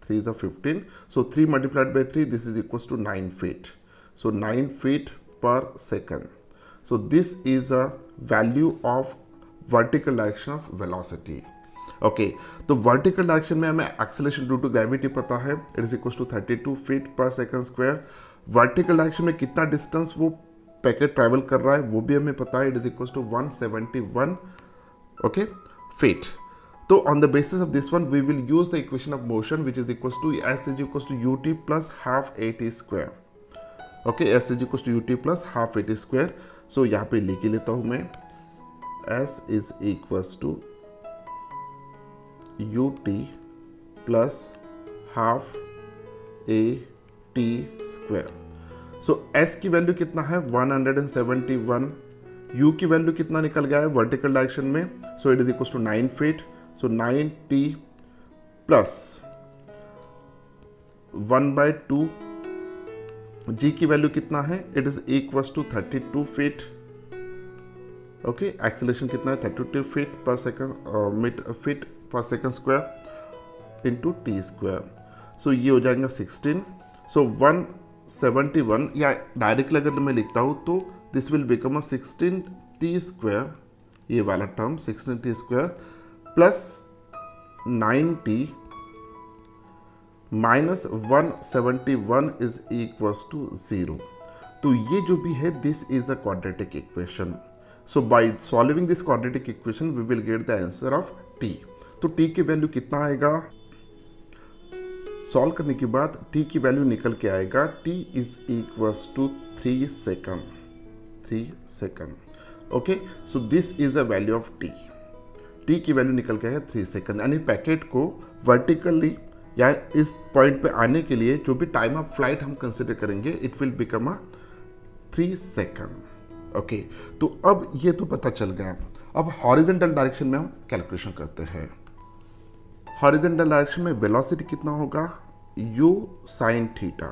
3 is 15, so 3 multiplied by 3, this is equals to 9 feet. So 9 feet per second. So this is a value of vertical direction of velocity. Okay, तो vertical direction में हमें acceleration due to gravity पता है, it is equals to 32 feet per second square. Vertical direction में कितना distance वो packet travel कर रहा है वो भी हमें पता है, it is equals to 171 okay feet. So on the basis of this one, we will use the equation of motion which is equals to S is equals to ut plus half at square. Okay, S is equals to ut plus half at square. So यहाँ पे लिख ही लेता हूँ मैं, S is equals to ut plus half at square. So S की value कितना है 171, U की वैल्यू कितना निकल गया है वर्टिकल डायरेक्शन में, so it is equals to 9 feet. So 9t plus 1/2, g की वैल्यू कितना है, it is equals to 32 feet. Okay, acceleration कितना है 32 feet per second square into t square. So ये हो जाएगा 16। सो 171 या डायरेक्टली अगर मैं लिखता हूँ तो this will become a 16t square, ये वाला term 16t square plus 90 minus 171 is equals to 0। तो ये जो भी है this is a quadratic equation. So by solving this quadratic equation we will get the answer of t। तो t की value कितना आएगा, सॉल्व करने के बाद t की वैल्यू निकल के आएगा, t is equals to 3 second. Okay, so this is the value of t। T की वैल्यू निकल के आएगा 3 सेकंड, यानी पैकेट को वर्टिकली या इस पॉइंट पे आने के लिए जो भी टाइम ऑफ फ्लाइट हम कंसिडर करेंगे it will become a 3 second. Okay, तो अब ये तो पता चल गया। अब हॉरिजॉन्टल डायरेक्शन में हम कैलकुलेशन करते हैं। हॉरिजॉन्टल डायरेक्शन में वेलोसिटी कितना होगा, u sin थीटा।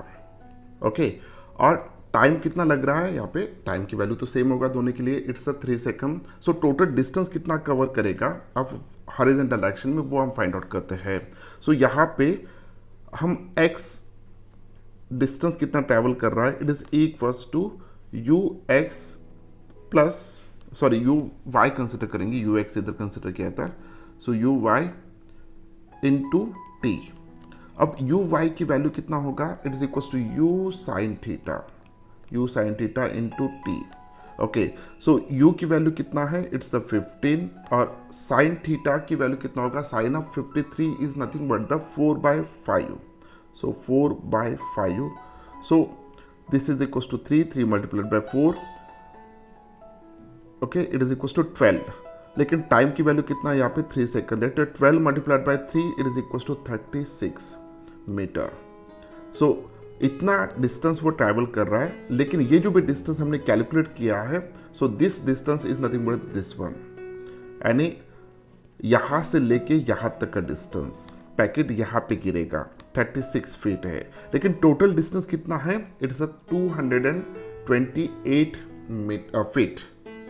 ओके, और टाइम कितना लग रहा है, यहाँ पे टाइम की वैल्यू तो सेम होगा दोनों के लिए, it's a 3 second. So total distance कितना कवर करेगा अब हॉरिजॉन्टल डायरेक्शन में वो हम फाइंड आउट करते हैं। सो यहाँ पे हम x डिस्टेंस कितना ट्रैवल कर रहा है, it is equals to u x plus sorry u y consider करेंगे, यू एक्स इधर कंसिडर किया था, so u y into t. अब यू वाई की वैल्यू कितना होगा, it is equals to u sine theta, u sin theta into t. Okay, so u की value कितना है, इट्स 15, और sin थीटा की वैल्यू कितना होगा, sin of 53 is nothing but the 4/5। So 4/5, so this is equals to 3 multiplied by 4, okay, it is equals to 12। लेकिन time की value कितना है यहाँ पे 3 सेकंड है, तो 12 multiplied by 3 it is equals to 36 metre. So इतना डिस्टेंस वो ट्रैवल कर रहा है, लेकिन ये जो भी डिस्टेंस हमने कैलकुलेट किया है, so this distance is nothing but this one, यानी यहाँ से लेके यहाँ तक का डिस्टेंस पैकेट यहाँ पे गिरेगा 36 फीट है, लेकिन टोटल डिस्टेंस कितना है, इट्स 228 फीट।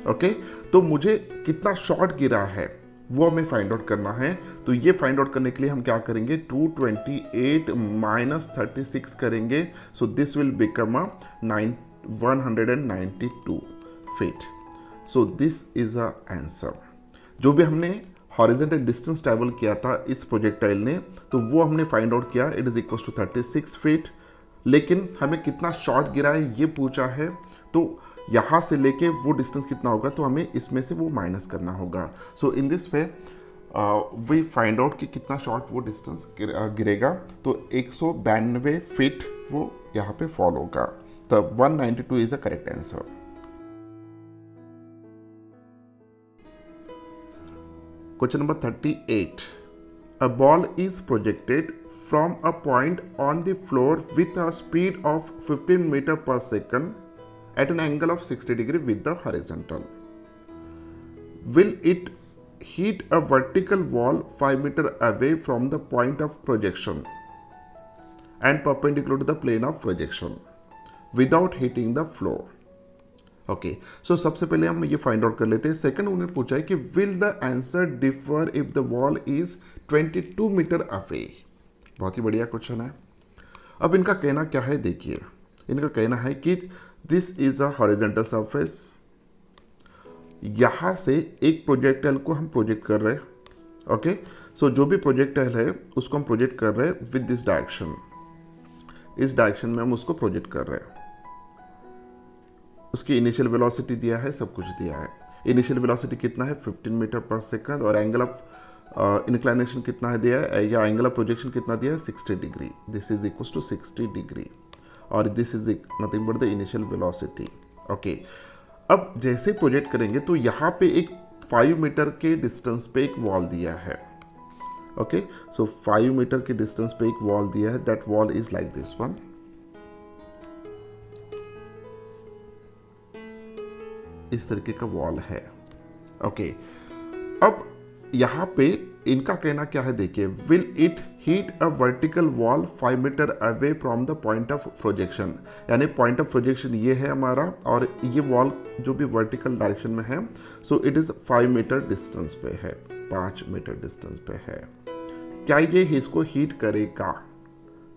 ओके, तो मुझे कितना शॉर्ट गिरा है वो हमें फाइंड आउट करना है। तो ये फाइंड आउट करने के लिए हम क्या करेंगे, 228 माइनस 36 करेंगे, so this will become 192 feet. So this is a answer. जो भी हमने हॉरिजॉन्टल डिस्टेंस ट्रैवल किया था इस प्रोजेक्टाइल ने, तो वो हमने फाइंड आउट किया, it is equal to 36 feet. लेकिन हमें कितना शॉर्ट गिरा है ये पूछा है, तो यहाँ से लेके वो डिस्टेंस कितना होगा, तो हमें इसमें से वो माइनस करना होगा। So in this way we find out कि कितना शॉर्ट वो डिस्टेंस गिरेगा, तो 192 फीट वो यहाँ पे फॉल होगा। तो 192 is the correct answer. Question number 38. A ball is projected from a point on the floor with a speed of 15 meter per second at an angle of 60 degree with the horizontal. Will it hit a vertical wall 5 meter away from the point of projection and perpendicular to the plane of projection without hitting the floor? Okay, so सबसे पहले हम ये find out कर लेते हैं। Second उन्होंने पूछा है कि will the answer differ if the wall is 22 metre away. बहुत ही बढ़िया क्वेश्चन है। अब इनका कहना क्या है, देखिए इनका कहना है कि this is a horizontal surface, यहां से एक प्रोजेक्टाइल को हम प्रोजेक्ट कर रहे हैं। ओके, सो जो भी प्रोजेक्टाइल है उसको हम प्रोजेक्ट कर रहे हैं विद दिस डायरेक्शन, इस डायरेक्शन में हम उसको प्रोजेक्ट कर रहे हैं। उसकी इनिशियल वेलोसिटी दिया है, सब कुछ दिया है। इनिशियल वेलोसिटी कितना है 15 मीटर पर सेकंड, और एंगल ऑफ इंक्लाइनेशन कितना है दिया है, या एंगल ऑफ प्रोजेक्शन कितना दिया है 60 degree. This is equal to 60 degree और this is nothing but the initial velocity. Okay, अब जैसे प्रोजेक्ट करेंगे तो यहाँ पे एक 5 मीटर के डिस्टेंस पे एक वॉल दिया है। ओके, सो 5 मीटर के डिस्टेंस पे एक वॉल दिया है, that wall is like this one. इस तरीके का वॉल है। ओके, अब यहां पे इनका कहना क्या है, देखिए will it hit a vertical wall 5 metre away from the point of projection, यानी पॉइंट ऑफ प्रोजेक्शन ये है हमारा, और ये वॉल जो भी वर्टिकल डायरेक्शन में है, so it is 5 metre distance पे है, 5 मीटर डिस्टेंस पे है। क्या ये इसको हीट करेगा,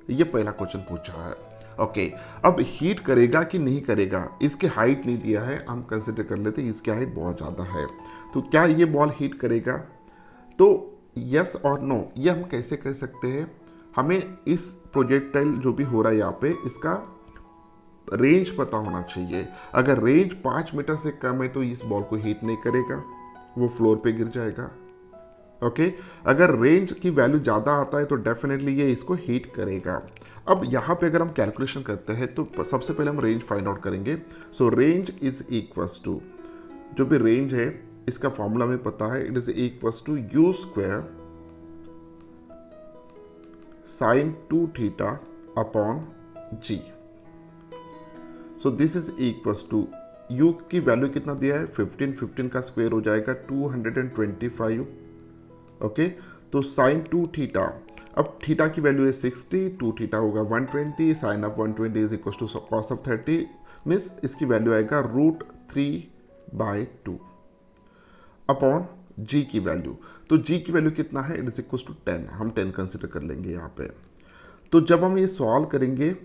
ये पहला क्वेश्चन पूछा है। ओके, अब हीट करेगा कि नहीं करेगा, इसके हाइट नहीं दिया है, हम कंसिडर कर लेते हैं इसकी हाइट बहुत ज़्यादा है, तो क्या ये बॉल हीट करेगा, तो यस और नो ये हम कैसे कर सकते हैं। हमें इस प्रोजेक्टाइल जो भी हो रहा है यहाँ पे, इसका रेंज पता होना चाहिए। अगर रेंज 5 मीटर से कम है तो इस बॉल को हीट नहीं करेगा, वो फ्लोर पे गिर जाएगा। ओके, अगर रेंज की वैल्यू ज़्यादा आता है तो डेफिनेटली ये इसको हीट करेगा। अब यहाँ पे अगर हम कैलकुलेशन करते हैं तो सबसे पहले हम रेंज फाइंड आउट करेंगे। So range is equals to, जो भी रेंज है इसका फॉर्मूला हमें पता है, it is equals to u square sine 2 theta upon g. So this is equals to u की वैल्यू कितना दिया है 15, 15 का स्क्वायर हो जाएगा 225। ओके, तो साइन 2 थीटा, अब थीटा की वैल्यू है 60, 2 थीटा होगा 120, sine of 120 is equal to cos of 30, means इसकी वैल्यू आएगा √3/2 अपॉन जी की वैल्यू। तो जी की वैल्यू कितना है, इट इज इक्वल टू 10, हम 10 कंसिडर कर लेंगे यहाँ पे। तो जब हम ये सॉल्व करेंगे,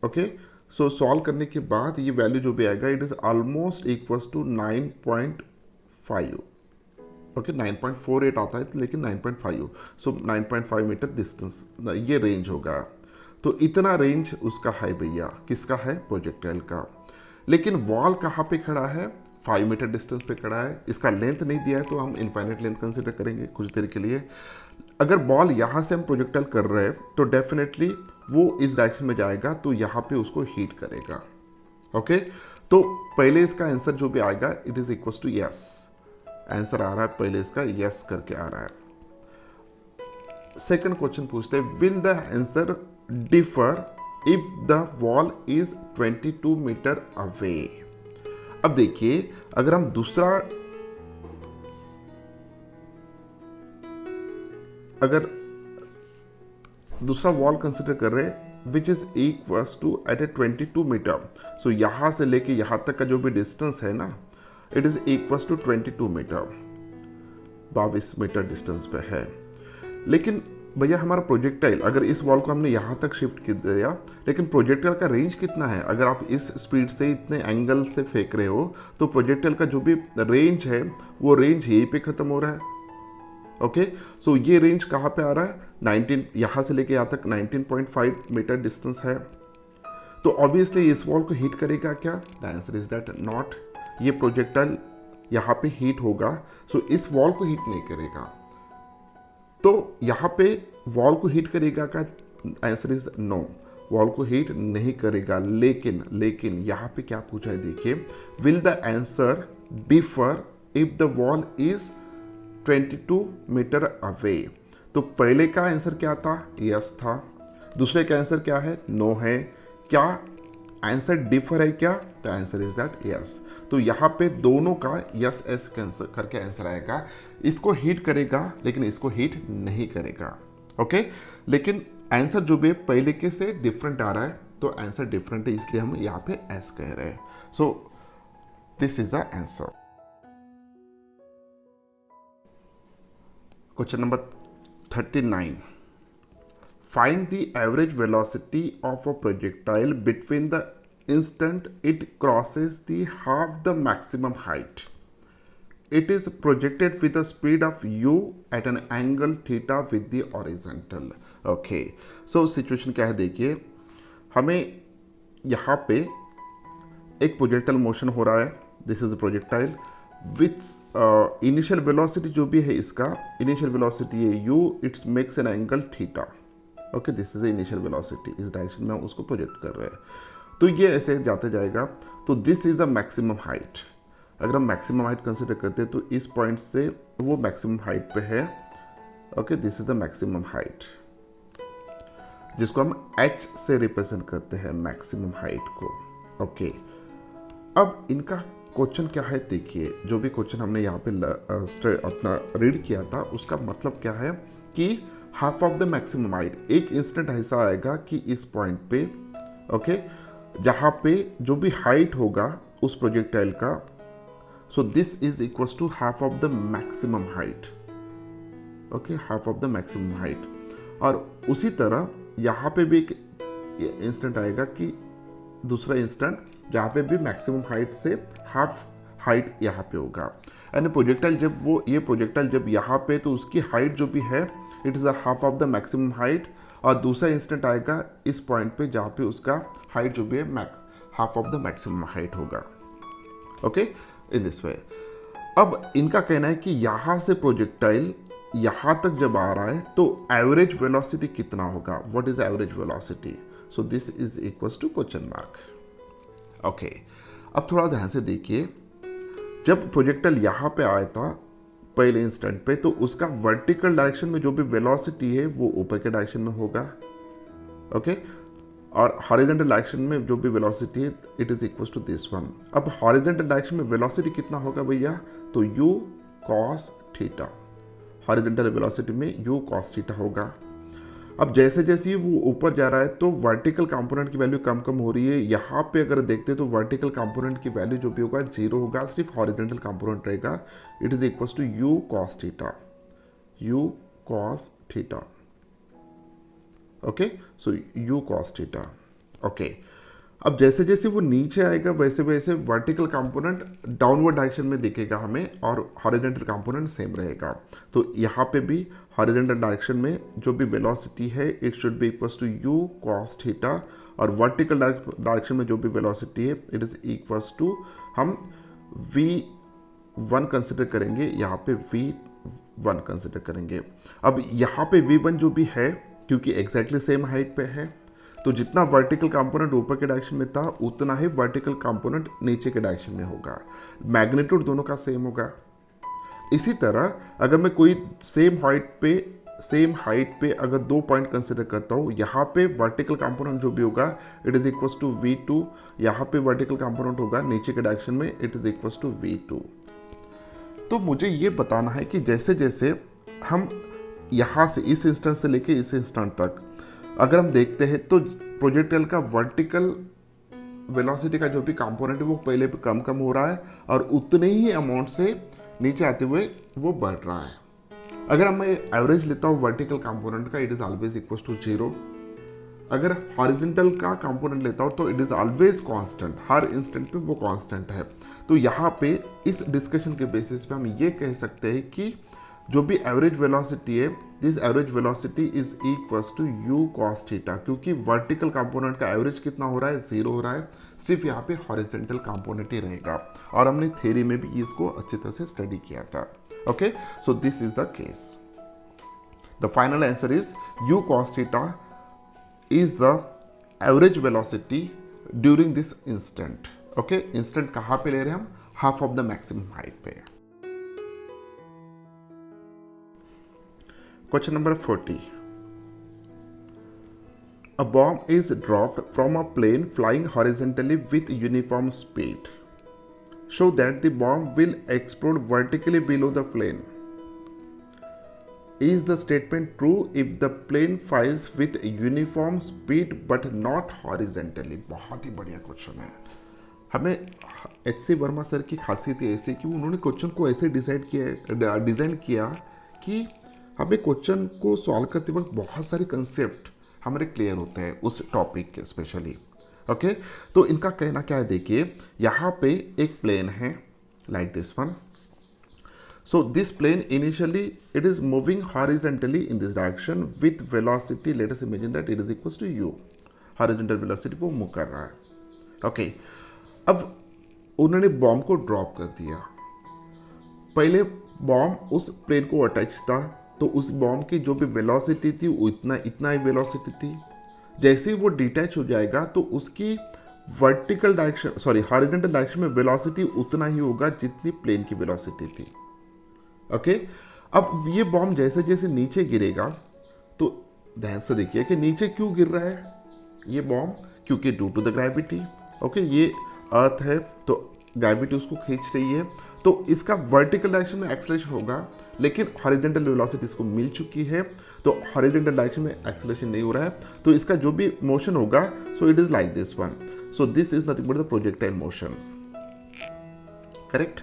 ओके, सो सॉल्व करने के बाद ये वैल्यू जो भी आएगा it is almost equal to 9.5। Okay, 9.48 आता है लेकिन 9.5, सो 9.5 मीटर डिस्टेंस ये रेंज होगा। तो इतना रेंज उसका है भैया, किसका है, प्रोजेक्टाइल का। लेकिन वॉल कहाँ पे खड़ा है, 5 मीटर डिस्टेंस पे खड़ा है। इसका लेंथ नहीं दिया है तो हम इनफाइनाइट लेंथ कंसिडर करेंगे कुछ देर के लिए। अगर बॉल यहाँ से हम प्रोजेक्टाइल कर रहे हैं तो डेफिनेटली वो इस डायरेक्शन में जाएगा, तो यहाँ पे उसको हीट करेगा। ओके, तो पहले इसका आंसर जो भी आएगा it is equal to yes. Answer आ रहा है पहले इसका यस करके आ रहा है। सेकंड क्वेश्चन पूछते हैं, will the answer differ if the wall is 22 metre away. अब देखिए अगर हम दूसरा वॉल कंसिडर कर रहे हैं which is equals to at a 22 metre, so यहां से लेके यहां तक का जो भी डिस्टेंस है ना, it is equals to 22 metre, 22 metre distance पे है। लेकिन भैया हमारा प्रोजेक्टाइल, अगर इस वॉल को हमने यहाँ तक शिफ्ट कर दिया, लेकिन प्रोजेक्टाइल का रेंज कितना है, अगर आप इस स्पीड से इतने एंगल से फेंक रहे हो तो प्रोजेक्टाइल का जो भी रेंज है वो रेंज यहीं पे ख़त्म हो रहा है। ओके, सो ये रेंज कहाँ पे आ रहा है, 19, यहाँ से लेके यहाँ तक 19.5 मीटर डिस्टेंस है। तो ऑब्वियसली इस वॉल को हीट करेगा क्या, the answer is that not. ये प्रोजेक्टाइल यहाँ पे हीट होगा, सो इस वॉल को हीट नहीं करेगा। तो यहाँ पे वॉल को हीट करेगा का आंसर इज नो, वॉल को हीट नहीं करेगा। लेकिन यहाँ पे क्या पूछा है देखिए, will the answer differ if the wall is 22 metre away. तो पहले का आंसर क्या था, यस था, दूसरे का आंसर क्या है, नो है। क्या आंसर डिफर है क्या, the answer is that yes. तो यहाँ पे दोनों का यस एस कैंसर करके आंसर आएगा। इसको हीट करेगा लेकिन इसको हीट नहीं करेगा। ओके, लेकिन आंसर जो भी पहले के से डिफरेंट आ रहा है, तो आंसर डिफरेंट है, इसलिए हम यहाँ पे एस कह रहे हैं। So this is the answer. Question number 39, find the average velocity of a projectile between the instant it crosses the half the maximum height. It is projected with a speed of u at an angle theta with the horizontal. Okay, so situation क्या है देखिए, हमें यहाँ पे एक projectile motion हो रहा है, this is projectile with initial velocity जो भी है, इसका इनिशियल वेलोसिटी है u, it's makes an angle theta. Okay, this is initial velocity, इस डायरेक्शन में हम उसको प्रोजेक्ट कर रहे हैं। तो ये ऐसे जाते जाएगा, तो this is a maximum height. अगर हम मैक्सिमम हाइट कंसिडर करते हैं तो इस पॉइंट से वो मैक्सिमम हाइट पे है। Okay, this is the maximum height, जिसको हम h से रिप्रेजेंट करते हैं मैक्सिमम हाइट को। ओके, अब इनका क्वेश्चन क्या है देखिए, जो भी क्वेश्चन हमने यहाँ पे अपना रीड किया था, उसका मतलब क्या है कि half of the maximum height, एक इंस्टेंट ऐसा आएगा कि इस पॉइंट पे, ओके, जहाँ पे जो भी हाइट होगा उस प्रोजेक्टाइल का, so this is equals to half of the maximum height. Okay, half of the maximum height. और उसी तरह यहाँ पे भी एक इंस्टेंट आएगा कि दूसरा इंस्टेंट जहाँ पे भी मैक्सिमम हाइट से हाफ हाइट यहाँ पे होगा। यानी प्रोजेक्टाइल जब वो ये प्रोजेक्टाइल जब यहाँ पे, तो उसकी हाइट जो भी है it is a half of the maximum height, और दूसरा इंस्टेंट आएगा इस पॉइंट पे जहाँ पे उसका हाइट जो भी है half of the maximum height होगा। Okay, in this way. अब इनका कहना है कि यहाँ से प्रोजेक्टाइल यहाँ तक जब आ रहा है तो एवरेज वेलोसिटी कितना होगा, what is average velocity, so this is equals to question mark. Okay, अब थोड़ा ध्यान से देखिए, जब प्रोजेक्टाइल यहाँ पे आया था पहले इंस्टेंट पे, तो उसका वर्टिकल डायरेक्शन में जो भी वेलोसिटी है वो ऊपर के डायरेक्शन में होगा। ओके, और हॉरिजॉन्टल डायरेक्शन में जो भी वेलोसिटी है it is equals to this one. अब हॉरिजॉन्टल डायरेक्शन में वेलोसिटी कितना होगा भैया, तो u cos theta, horizontal velocity में u cos थीटा होगा। अब जैसे जैसे वो ऊपर जा रहा है तो वर्टिकल कंपोनेंट की वैल्यू कम कम हो रही है। यहाँ पे अगर देखते हैं तो वर्टिकल कंपोनेंट की वैल्यू जो भी होगा 0 होगा, सिर्फ हॉरिजॉन्टल कंपोनेंट रहेगा। It is equals to u cos theta, u cos theta. Okay, so u cos theta. Okay, अब जैसे जैसे वो नीचे आएगा वैसे वैसे वर्टिकल कंपोनेंट डाउनवर्ड डायरेक्शन में दिखेगा हमें, और हॉरिजॉन्टल कंपोनेंट सेम रहेगा। तो यहाँ पे भी हॉरिजॉन्टल डायरेक्शन में जो भी वेलोसिटी है it should be equals to u cos theta, और वर्टिकल डायरेक्शन में जो भी वेलोसिटी है इट इज इक्वल्स टू, हम v1 कंसिडर करेंगे, यहाँ पे v1 कंसिडर करेंगे। अब यहाँ पे v1 जो भी है, क्योंकि एग्जैक्टली सेम हाइट पे है, तो जितना वर्टिकल कंपोनेंट ऊपर के डायरेक्शन में था उतना ही वर्टिकल कंपोनेंट नीचे के डायरेक्शन में होगा। मैग्नीट्यूड दोनों का सेम होगा। इसी तरह अगर मैं कोई सेम हाइट पे अगर 2 पॉइंट कंसिडर करता हूँ, यहाँ पे वर्टिकल कंपोनेंट जो भी होगा it is equals to v2, यहाँ पे वर्टिकल कंपोनेंट होगा नीचे के डायरेक्शन में it is equals to v2। तो मुझे ये बताना है कि जैसे जैसे हम यहाँ से इस इंस्टेंट से लेके इस इंस्टेंट तक अगर हम देखते हैं तो प्रोजेक्टाइल का वर्टिकल वेलोसिटी का जो भी कंपोनेंट है वो पहले पे कम कम हो रहा है, और उतने ही अमाउंट से नीचे आते हुए वो बढ़ रहा है। अगर मैं एवरेज लेता हूँ वर्टिकल कंपोनेंट का, it is always equal to 0। अगर हॉरिजॉन्टल का कंपोनेंट लेता हूँ तो इट इज ऑलवेज कांस्टेंट, हर इंस्टेंट पे वो कांस्टेंट है। तो यहाँ पे इस डिस्कशन के बेसिस पे हम ये कह सकते हैं कि जो भी एवरेज वेलोसिटी है, this average velocity is equals to u cos theta, क्योंकि वर्टिकल कंपोनेंट का एवरेज कितना हो रहा है, 0 हो रहा है, सिर्फ यहाँ पे हॉरिजॉन्टल कंपोनेंट ही रहेगा। और हमने थ्योरी में भी इसको अच्छी तरह से स्टडी किया था। Okay, so this is the case. The final answer is u cos theta is the average velocity during this instant। Okay, instant कहाँ पे ले रहे हैं हम, half of the maximum height पे। Question number 40। A bomb is dropped from a plane flying horizontally with uniform speed. Show that the bomb will explode vertically below the plane. Is the statement true if the plane flies with uniform speed but not horizontally? बहुत ही बढ़िया question है। हमें एच.सी. Verma sir की खासियत ऐसी कि उन्होंने क्वेश्चन को ऐसे डिज़ाइन किया कि हमें क्वेश्चन को सॉल्व करते वक्त बहुत सारे कंसेप्ट हमारे क्लियर होते हैं उस टॉपिक के स्पेशली। ओके, तो इनका कहना क्या है, देखिए यहाँ पे एक प्लेन है like this one. So this plane initially it is moving horizontally in this direction with velocity, let us imagine that it is equals to u, horizontal velocity वो मूव कर रहा है। ओके, अब उन्होंने बॉम्ब को drop कर दिया। पहले बॉम्ब उस प्लेन को अटैच था, तो उस बॉम्ब की जो भी वेलोसिटी थी वो इतना ही वेलोसिटी थी। जैसे ही वो डिटैच हो जाएगा तो उसकी vertical direction sorry horizontal direction में वेलोसिटी उतना ही होगा जितनी प्लेन की वेलोसिटी थी। ओके, अब ये बॉम्ब जैसे जैसे नीचे गिरेगा, तो ध्यान से देखिए कि नीचे क्यों गिर रहा है ये बॉम्ब, क्योंकि due to the gravity. Okay, ये अर्थ है तो ग्रेविटी उसको खींच रही है, तो इसका वर्टिकल डायरेक्शन में एक्सेलरेशन होगा, लेकिन हॉरिजॉन्टल वेलोसिटी इसको मिल चुकी है, तो हॉरिजॉन्टल डायरेक्शन में एक्सेलरेशन नहीं हो रहा है, तो इसका जो भी मोशन होगा, सो it is like this one. So this is nothing but the projectile motion. Correct,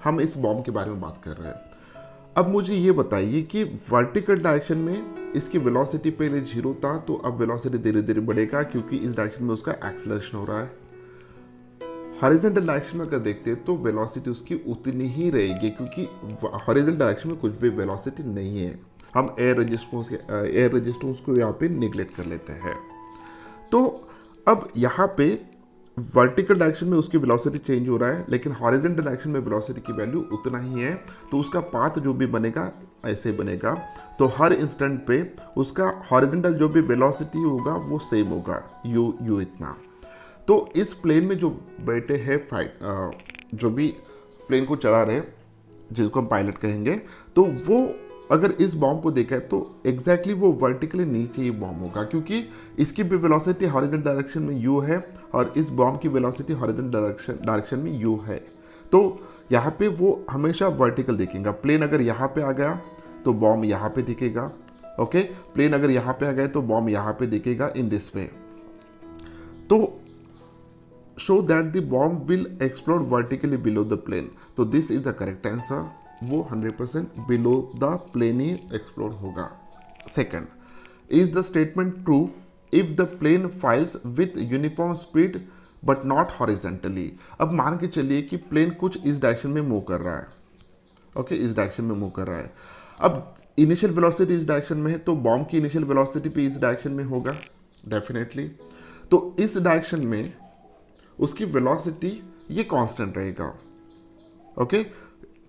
हम इस बॉम्ब के बारे में बात कर रहे हैं। अब मुझे ये बताइए कि वर्टिकल डायरेक्शन में इसकी वेलोसिटी पहले 0 था, तो अब वेलोसिटी धीरे धीरे बढ़ेगा क्योंकि इस डायरेक्शन में उसका एक्सेलरेशन हो रहा है। हॉरिजॉन्टल डायरेक्शन में अगर देखते हैं तो वेलोसिटी उसकी उतनी ही रहेगी, क्योंकि हॉरिजॉन्टल डायरेक्शन में कुछ भी वेलोसिटी नहीं है। हम एयर रेजिस्टेंस को यहाँ पे निगलेक्ट कर लेते हैं। तो अब यहाँ पे वर्टिकल डायरेक्शन में उसकी वेलोसिटी चेंज हो रहा है, लेकिन हॉरिजॉन्टल डायरेक्शन में वेलोसिटी की वैल्यू उतना ही है, तो उसका पाथ जो भी बनेगा ऐसे बनेगा। तो हर इंस्टेंट पे उसका हॉरिजॉन्टल जो भी वेलोसिटी होगा वो सेम होगा, यू इतना। तो इस प्लेन में जो बैठे हैं जो भी प्लेन को चला रहे जिसको हम पायलट कहेंगे, तो वो अगर इस बॉम्ब को देखा है तो एग्जैक्टली वो वर्टिकली नीचे ही बॉम्ब होगा, क्योंकि इसकी भी वेलोसिटी हॉरिजॉन्टल डायरेक्शन में u है और इस बॉम्ब की वेलोसिटी हॉरिजॉन्टल डायरेक्शन में u है। तो यहाँ पे वो हमेशा वर्टिकल दिखेगा। प्लेन अगर यहाँ पे आ गया तो बॉम्ब यहाँ पे दिखेगा। ओके, प्लेन अगर यहाँ पे आ गया तो बॉम्ब यहाँ पे दिखेगा इन दिस वे। तो show that the bomb will explode vertically below the plane. तो this is the correct answer, वो 100% बिलो द प्लेन ही एक्सप्लोड होगा। Second, is the statement true if the plane flies with uniform speed but not horizontally. अब मान के चलिए कि plane कुछ इस डायरेक्शन में मूव कर रहा है। ओके, इस डायरेक्शन में मूव कर रहा है। अब इनिशियल वेलोसिटी इस डायरेक्शन में है, तो बॉम्ब की इनिशियल वेलोसिटी भी इस डायरेक्शन में होगा डेफिनेटली। तो इस डायरेक्शन में उसकी वेलोसिटी ये कांस्टेंट रहेगा। ओके,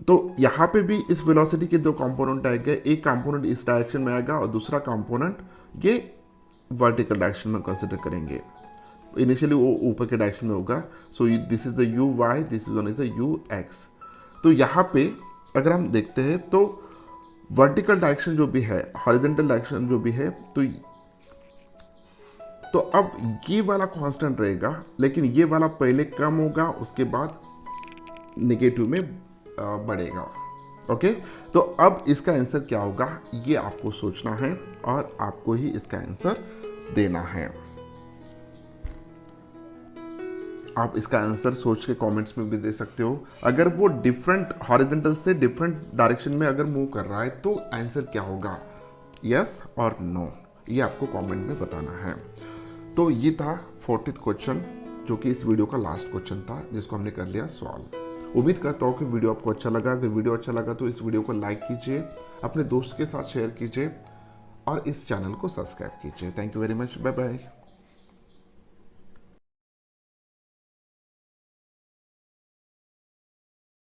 तो यहाँ पे भी इस वेलोसिटी के दो कंपोनेंट आएंगे, एक कंपोनेंट इस डायरेक्शन में आएगा और दूसरा कंपोनेंट ये वर्टिकल डायरेक्शन में कंसिडर करेंगे। इनिशियली वो ऊपर के डायरेक्शन में होगा। So this is the u y, this is one is the u x. तो यहाँ पे अगर हम देखते हैं तो वर्टिकल डायरेक्शन जो भी है, हॉरिजॉन्टल डायरेक्शन जो भी है, तो अब ये वाला कांस्टेंट रहेगा, लेकिन ये वाला पहले कम होगा, उसके बाद नेगेटिव में बढ़ेगा। ओके, तो अब इसका आंसर क्या होगा ये आपको सोचना है और आपको ही इसका आंसर देना है। आप इसका आंसर सोच के कमेंट्स में भी दे सकते हो। अगर वो डिफरेंट हॉरिजॉन्टल से डिफरेंट डायरेक्शन में अगर मूव कर रहा है तो आंसर क्या होगा, यस और नो, ये आपको कमेंट में बताना है। तो ये था 40th क्वेश्चन, जो कि इस वीडियो का लास्ट क्वेश्चन था जिसको हमने कर लिया सॉल्व। उम्मीद करता हूँ कि वीडियो आपको अच्छा लगा। अगर वीडियो अच्छा लगा तो इस वीडियो को लाइक कीजिए, अपने दोस्त के साथ शेयर कीजिए और इस चैनल को सब्सक्राइब कीजिए। Thank you very much, bye bye.